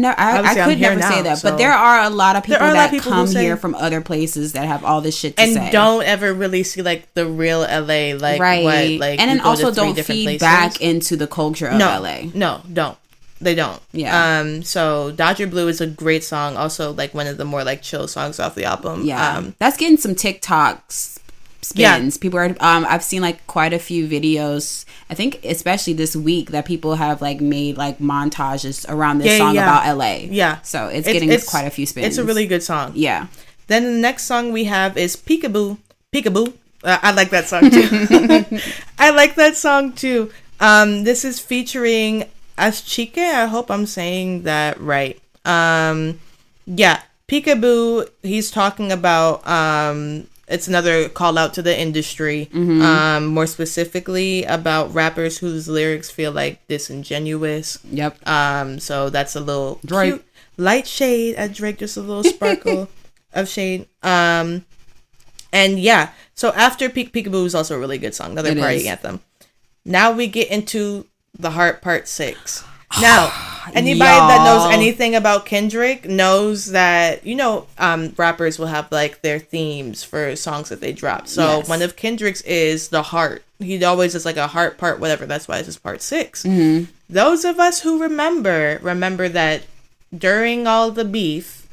S1: could never say that. But there are a lot of people that come here from other places that have all this shit to say.
S2: And don't ever really see like the real LA. Like
S1: right.
S2: What, like,
S1: and then also don't feed back into the culture of LA.
S2: No, don't. They don't.
S1: Yeah.
S2: So Dodger Blue is a great song. Also, like one of the more like chill songs off the album.
S1: Yeah. That's getting some TikTok spins. Yeah. People are. I've seen like quite a few videos. I think especially this week that people have like made like montages around this song about LA.
S2: Yeah.
S1: So it's getting quite a few spins.
S2: It's a really good song.
S1: Yeah.
S2: Then the next song we have is Peekaboo. Peekaboo. I like that song too. I like that song too. This is featuring As Chique, I hope I'm saying that right. Yeah, Peekaboo, he's talking about, it's another call out to the industry, more specifically about rappers whose lyrics feel like disingenuous.
S1: Yep.
S2: So that's a little
S1: Drake.
S2: Cute, light shade at Drake, just a little sparkle of shade. And yeah, so after Peekaboo is also a really good song, another party anthem. Now we get into The Heart Part 6. Now, anybody that knows anything about Kendrick knows that, rappers will have like their themes for songs that they drop. So one of Kendrick's is The Heart. He always is like a heart part, whatever. That's why it's just part 6.
S1: Mm-hmm.
S2: Those of us who remember that during all the beef,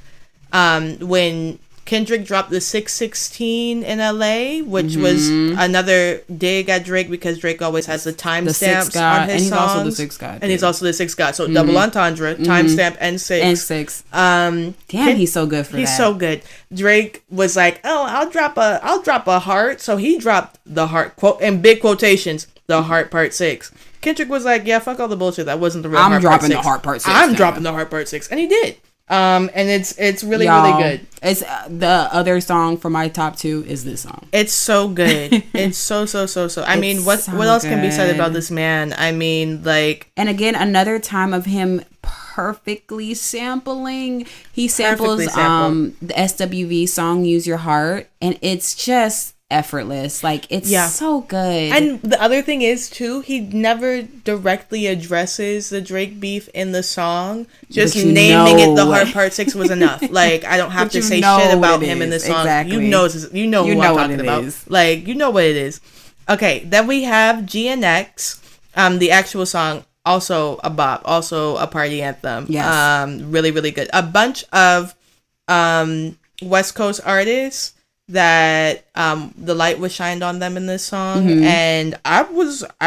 S2: when Kendrick dropped the 616 in LA, which was another dig at Drake because Drake always has the timestamps on his songs. And he's also the 6 guy. And he's also the 6 guy. So double entendre, timestamp and 6.
S1: And 6. Damn, he's so good for that.
S2: He's so good. Drake was like, oh, I'll drop a heart. So he dropped The Heart, quote, in big quotations, The Heart Part 6. Kendrick was like, yeah, fuck all the bullshit. That wasn't the real Heart Part 6.
S1: I'm dropping The Heart Part 6.
S2: I'm dropping The Heart Part 6. And he did. And it's really, really good.
S1: It's the other song for my top 2 is this song.
S2: It's so good. It's so. I mean, what else can be said about this man? I mean, like,
S1: and again, another time of him perfectly sampling. He samples the SWV song "Use Your Heart," and it's just effortless. Like, it's so good.
S2: And the other thing is too, he never directly addresses the Drake beef in the song. Just naming it The Heart Part 6 was enough. Like, I don't have to say shit about him in the song.
S1: Exactly.
S2: You know who I'm talking about. Like, you know what it is. Okay, then we have GNX, the actual song, also a bop, also a party anthem.
S1: Yes.
S2: Really, really good. A bunch of West Coast artists that the light was shined on them in this song, and I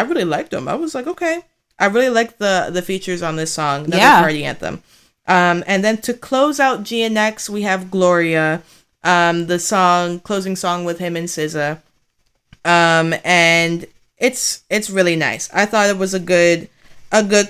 S2: really liked them. I was like, okay, I really like the features on this song. Another party anthem. And then to close out GNX, we have Gloria, the closing song with him and SZA, and it's really nice. I thought it was a good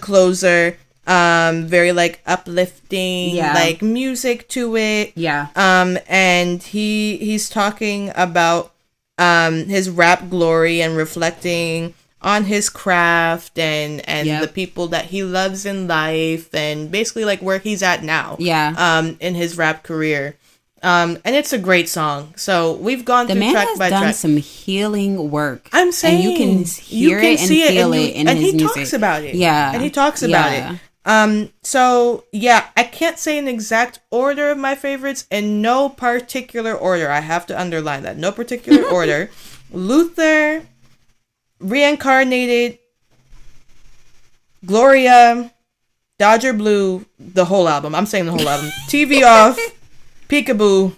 S2: closer. Very like uplifting, like music to it. Yeah. And he's talking about his rap glory and reflecting on his craft and the people that he loves in life and basically like where he's at now. Yeah. In his rap career. And it's a great song. So we've gone
S1: The
S2: through
S1: man
S2: track
S1: has
S2: by
S1: done
S2: track.
S1: some healing work.
S2: I'm saying,
S1: and you can hear it and feel it in his music.
S2: And he talks about it.
S1: Yeah.
S2: And he talks about it. So yeah, I can't say an exact order of my favorites in no particular order. I have to underline that. No particular order. Luther, Reincarnated, Gloria, Dodger Blue, the whole album. I'm saying the whole album. TV Off, Peekaboo.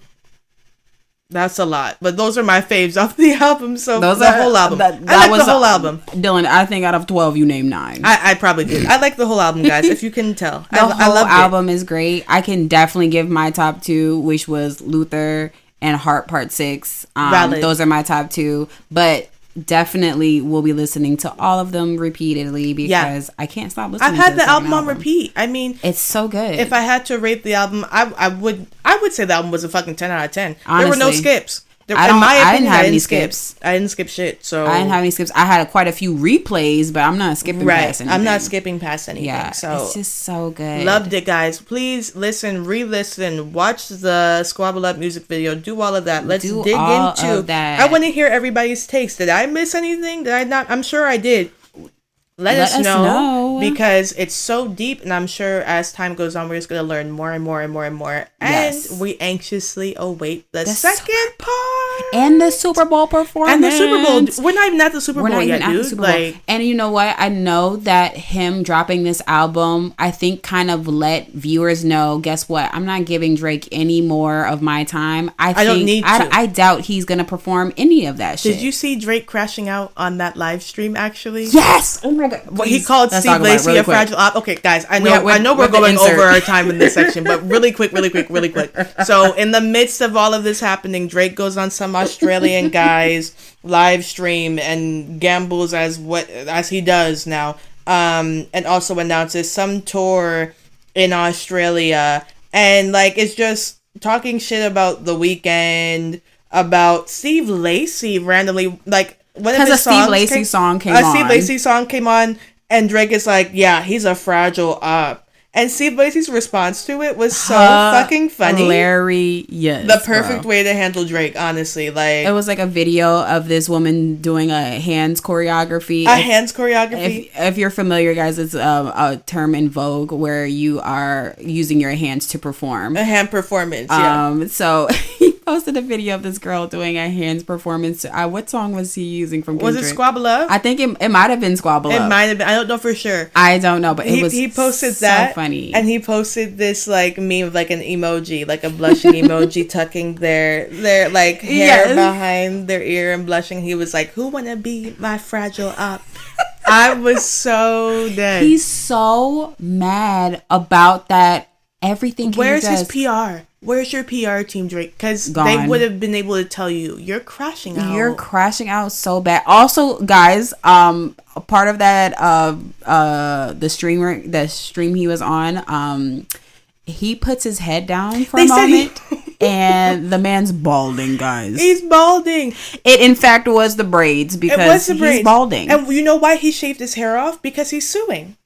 S2: That's a lot, but those are my faves off the album. So the whole album. I like the whole album.
S1: Dylan, I think out of 12, you named 9.
S2: I probably did. I like the whole album, guys. If you can tell,
S1: the whole album is great. I can definitely give my top 2, which was Luther and Heart Part 6. Those are my top 2, but definitely will be listening to all of them repeatedly because I can't stop listening.
S2: I've had the album on repeat. I mean,
S1: it's so good.
S2: If I had to rate the album, I would say the album was a fucking 10 out of 10.
S1: Honestly,
S2: there were no skips.
S1: I didn't have any skips.
S2: I didn't skip shit. So
S1: I didn't have any skips. I had quite a few replays, but I'm not skipping past anything.
S2: I'm not skipping past anything.
S1: Yeah,
S2: so
S1: it's just so good.
S2: Loved it, guys. Please listen, re-listen, watch the Squabble Up music video, do all of that. Let's dig into
S1: that.
S2: I want to hear everybody's takes. Did I miss anything? Did I not? I'm sure I did. Let us know because it's so deep, and I'm sure as time goes on, we're just gonna learn more and more and more and more. And we anxiously await the second part
S1: and the Super Bowl performance.
S2: And the Super Bowl. We're not even at the Super Bowl yet, dude.
S1: And you know what? I know that him dropping this album, I think, kind of let viewers know. Guess what? I'm not giving Drake any more of my time. I don't need to. I doubt he's gonna perform any of that shit.
S2: Did you see Drake crashing out on that live stream? Actually,
S1: yes. Oh my god.
S2: Well, he called Steve Lacy a fragile op. Okay, guys, I know we're going over our time in this section, but really quick. So, in the midst of all of this happening, Drake goes on some Australian guy's live stream and gambles as he does now, and also announces some tour in Australia, and it's just talking shit about The Weeknd, about Steve Lacy randomly,
S1: because a Steve Lacy song came on.
S2: A Steve Lacy song came on, and Drake is like, yeah, he's a fragile op. And Steve Lacy's response to it was so fucking funny.
S1: Hilarious.
S2: The perfect way to handle Drake, honestly.
S1: It was like a video of this woman doing a hands choreography. If you're familiar, guys, it's a term in vogue where you are using your hands to perform.
S2: A hand performance, yeah.
S1: So he posted a video of this girl doing a hands performance. What song was he using from Kendrick?
S2: Was it Squabble Up?
S1: I think it might have been Squabble Up.
S2: It might have been. I don't know for sure.
S1: I don't know, but
S2: he posted that.
S1: Funny.
S2: And he posted this meme of an emoji, a blushing emoji tucking their hair behind their ear and blushing. He was like, "Who wanna be my fragile op?" I was so dead.
S1: He's so mad about that. Everything.
S2: Where's his PR? Where's your PR team, Drake? Because they would have been able to tell you you're crashing out.
S1: You're crashing out so bad. Also, guys, a part of that the stream he was on, he puts his head down for a moment, and the man's balding, guys.
S2: He's balding.
S1: It in fact was the braids because he's balding.
S2: And you know why he shaved his hair off? Because he's suing.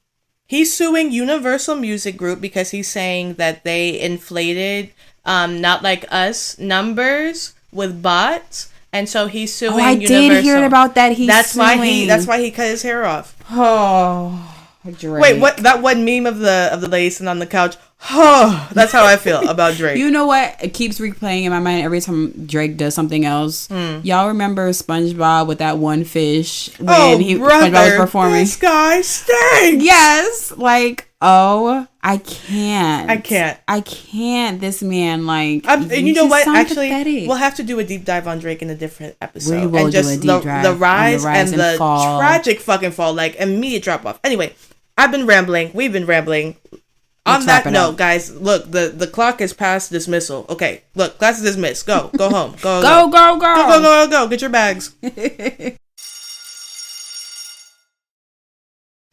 S2: He's suing Universal Music Group because he's saying that they inflated Not Like Us numbers with bots, and so he's suing Universal. I did hear about that. That's why he cut his hair off.
S1: Oh, Drake.
S2: Wait, what? That one meme of the lady sitting on the couch. Oh, that's how I feel about Drake.
S1: You know what? It keeps replaying in my mind every time Drake does something else. Y'all remember SpongeBob with that one fish when SpongeBob was performing?
S2: This guy stinks.
S1: Yes, I can't. This man,
S2: and you know what? Actually, pathetic. We'll have to do a deep dive on Drake in a different episode. We will do a deep dive the rise and the fall. Tragic fucking fall, immediate drop off. Anyway, I've been rambling. We've been rambling. On that note, guys, look, the clock is past dismissal. Okay, look, class is dismissed. Go home. Go. Get your bags.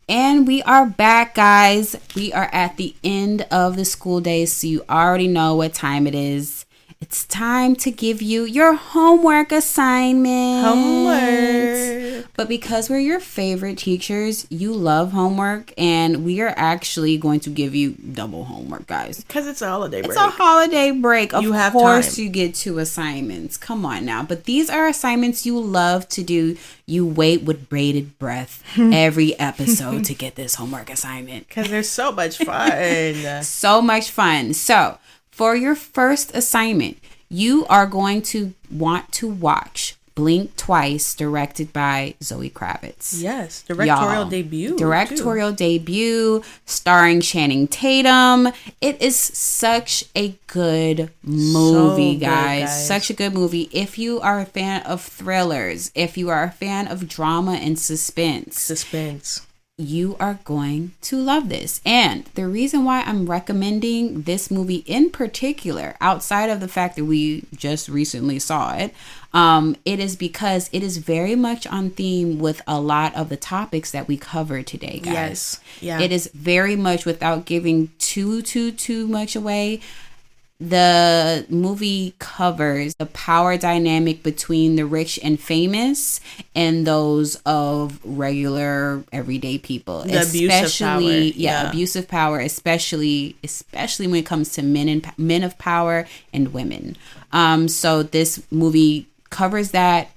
S1: And we are back, guys. We are at the end of the school day, so you already know what time it is. it's time to give you your homework assignment.
S2: Homework.
S1: But because we're your favorite teachers, you love homework, and we are actually going to give you double homework, guys.
S2: Because it's a holiday break.
S1: It's a holiday break. Of
S2: have
S1: course
S2: time.
S1: you get 2 assignments. Come on now. But these are assignments you love to do. You wait with bated breath every episode to get this homework assignment.
S2: Because they're so much fun.
S1: So much fun. So, for your first assignment, you are going to want to watch Blink Twice, directed by Zoe Kravitz.
S2: Yes, directorial
S1: debut, starring Channing Tatum. It is such a good movie, guys. Such a good movie. If you are a fan of thrillers, if you are a fan of drama and suspense, you are going to love this. And the reason why I'm recommending this movie in particular, outside of the fact that we just recently saw it, it is because it is very much on theme with a lot of the topics that we cover today, guys.
S2: Yes. Yeah.
S1: It is very much, without giving too much away, the movie covers the power dynamic between the rich and famous and those of regular everyday people.
S2: The abusive power.
S1: Abusive power, especially when it comes to men of power and women. So this movie covers that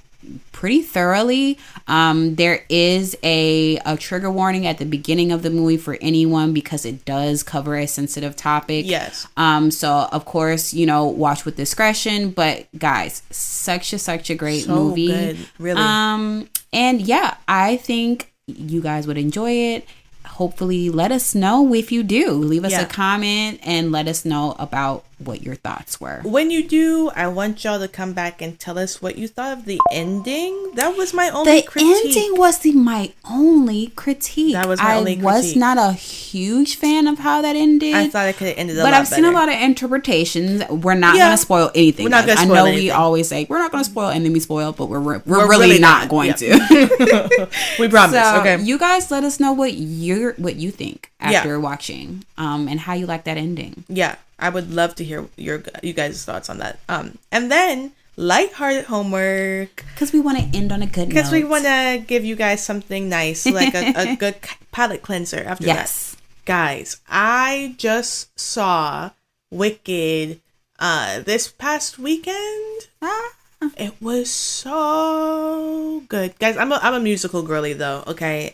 S1: pretty thoroughly. There is a trigger warning at the beginning of the movie for anyone because it does cover a sensitive topic.
S2: Yes.
S1: So of course, watch with discretion. But guys, such a great movie.
S2: Good. Really.
S1: And yeah, I think you guys would enjoy it. Hopefully, let us know if you do. Leave us a comment and let us know about what your thoughts were.
S2: When you do, I want y'all to come back and tell us what you thought of the ending. That was my only critique.
S1: The ending was my only critique.
S2: That was my only critique.
S1: I was not a huge fan of how that ended.
S2: I thought it could have ended a lot
S1: better. But I've seen a lot of interpretations. We're not going to spoil anything.
S2: We're not going to spoil anything.
S1: We always say, we're not going to spoil anything spoiled, but we're really not going to.
S2: We promise.
S1: So,
S2: okay.
S1: You guys let us know what you think after watching and how you like that ending.
S2: Yeah. I would love to hear you guys' thoughts on that. And then lighthearted homework.
S1: Because we want to end on a good note.
S2: Because we want to give you guys something nice, like a good palate cleanser after that. Guys, I just saw Wicked this past weekend. It was so good, guys. I'm a musical girly though. Okay,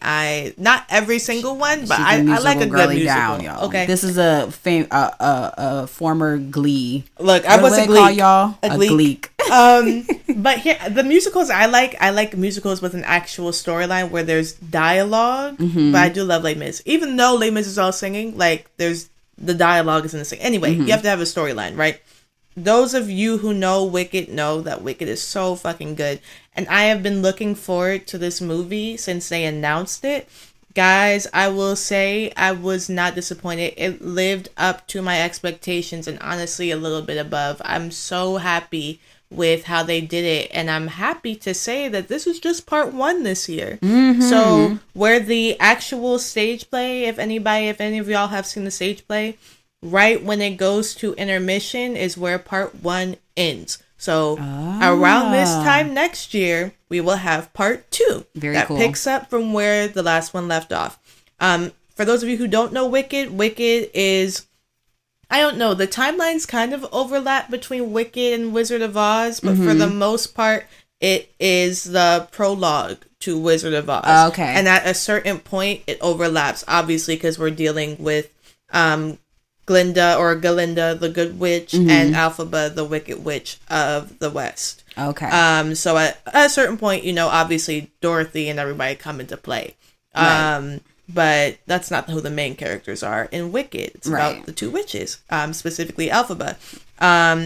S2: not every single one, but I like a good musical.
S1: Down, y'all.
S2: Okay,
S1: this is a former Glee.
S2: Look, I was a Glee.
S1: Call y'all a Gleek.
S2: But here the musicals I like musicals with an actual storyline where there's dialogue. But I do love Les Mis, even though Les Mis is all singing. Like there's the dialogue is in the sing. Anyway, you have to have a storyline, right? Those of you who know Wicked know that Wicked is so fucking good. And I have been looking forward to this movie since they announced it. Guys, I will say I was not disappointed. It lived up to my expectations and honestly a little bit above. I'm so happy with how they did it. And I'm happy to say that this is just part 1 this year. So where the actual stage play, if any of y'all have seen the stage play, right when it goes to intermission is where part 1 ends. So around this time next year, we will have part 2 that picks up from where the last one left off. For those of you who don't know Wicked is, I don't know, the timelines kind of overlap between Wicked and Wizard of Oz, but for the most part, it is the prologue to Wizard of Oz.
S1: Okay.
S2: And at a certain point, it overlaps, obviously, because we're dealing with Galinda, the Good Witch, and Elphaba, the Wicked Witch of the West.
S1: Okay.
S2: So at a certain point, obviously Dorothy and everybody come into play. Right. But that's not who the main characters are in Wicked. It's about the 2 witches, specifically Elphaba.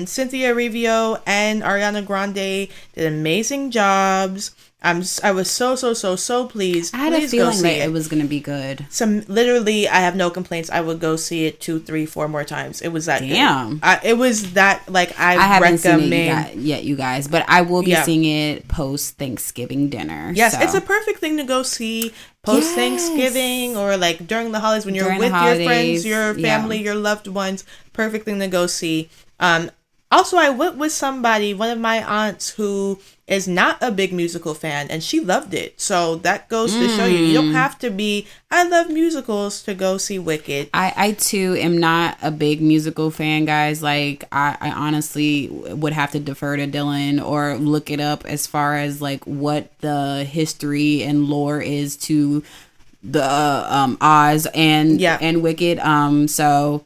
S2: Cynthia Erivo and Ariana Grande did amazing jobs. I was so pleased.
S1: I had a feeling that it was going to be good.
S2: Literally, I have no complaints. I would go see it 2, 3, 4 more times. It was that
S1: good.
S2: It was that, I
S1: haven't seen it yet, you guys, but I will be seeing it post Thanksgiving dinner.
S2: Yes, it's a perfect thing to go see post Thanksgiving or during the holidays when you're with your friends, your family, your loved ones. Perfect thing to go see. Also, I went with somebody, one of my aunts, who is not a big musical fan, and she loved it. So that goes to show you don't have to be, I love musicals, to go see Wicked.
S1: I too am not a big musical fan, guys. Like, I honestly would have to defer to Dylan or look it up as far as like what the history and lore is to the Oz and Wicked. So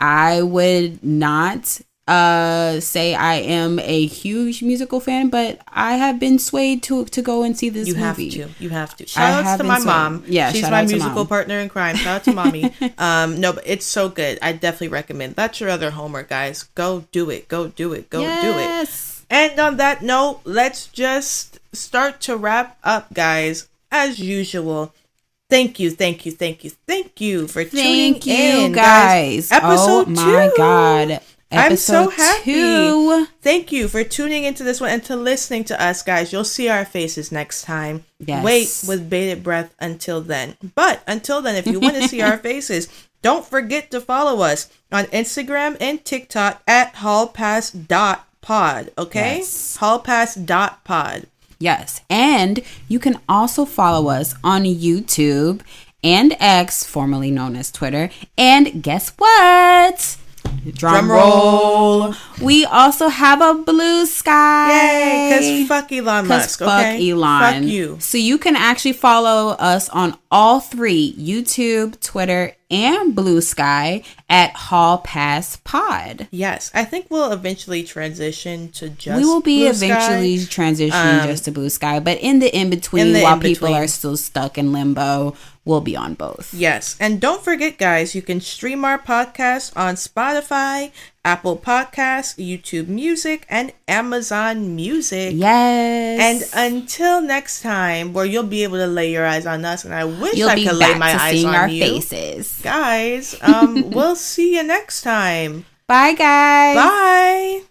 S1: I would not say I am a huge musical fan, but I have been swayed to go and see this movie.
S2: You have to. Shout outs to my mom. Yeah, she's my musical partner in crime. Shout out to mommy. No, but it's so good. I definitely recommend. That's your other homework, guys. Go do it. Go do it. Go do it. And on that note, let's just start to wrap up, guys. As usual. Thank you for tuning in, guys. Episode 2. Oh my God. I'm so happy. 2. Thank you for tuning into this one and to listening to us, guys. You'll see our faces next time. Yes. Wait with bated breath until then. But until then, if you want to see our faces, don't forget to follow us on Instagram and TikTok at hallpass.pod. Okay? Yes. hallpass.pod.
S1: Yes. And you can also follow us on YouTube and X, formerly known as Twitter. And guess what? Drum roll. We also have a Blue Sky.
S2: Yay, because fuck Elon Musk, okay?
S1: Fuck Elon.
S2: Fuck you.
S1: So you can actually follow us on all 3, YouTube, Twitter, and Blue Sky at Hall Pass Pod.
S2: Yes, I think we'll eventually transition to just
S1: We will be
S2: Blue
S1: eventually
S2: Sky.
S1: transitioning just to Blue Sky, but in the in-between, while people are still stuck in limbo, we'll be on both.
S2: Yes, and don't forget, guys, you can stream our podcast on Spotify, Apple Podcasts, YouTube Music, and Amazon Music.
S1: Yes.
S2: And until next time, where you'll be able to lay your eyes on us, and I wish I could lay my eyes on
S1: our
S2: you.
S1: Faces.
S2: Guys, we'll see you next time.
S1: Bye, guys.
S2: Bye.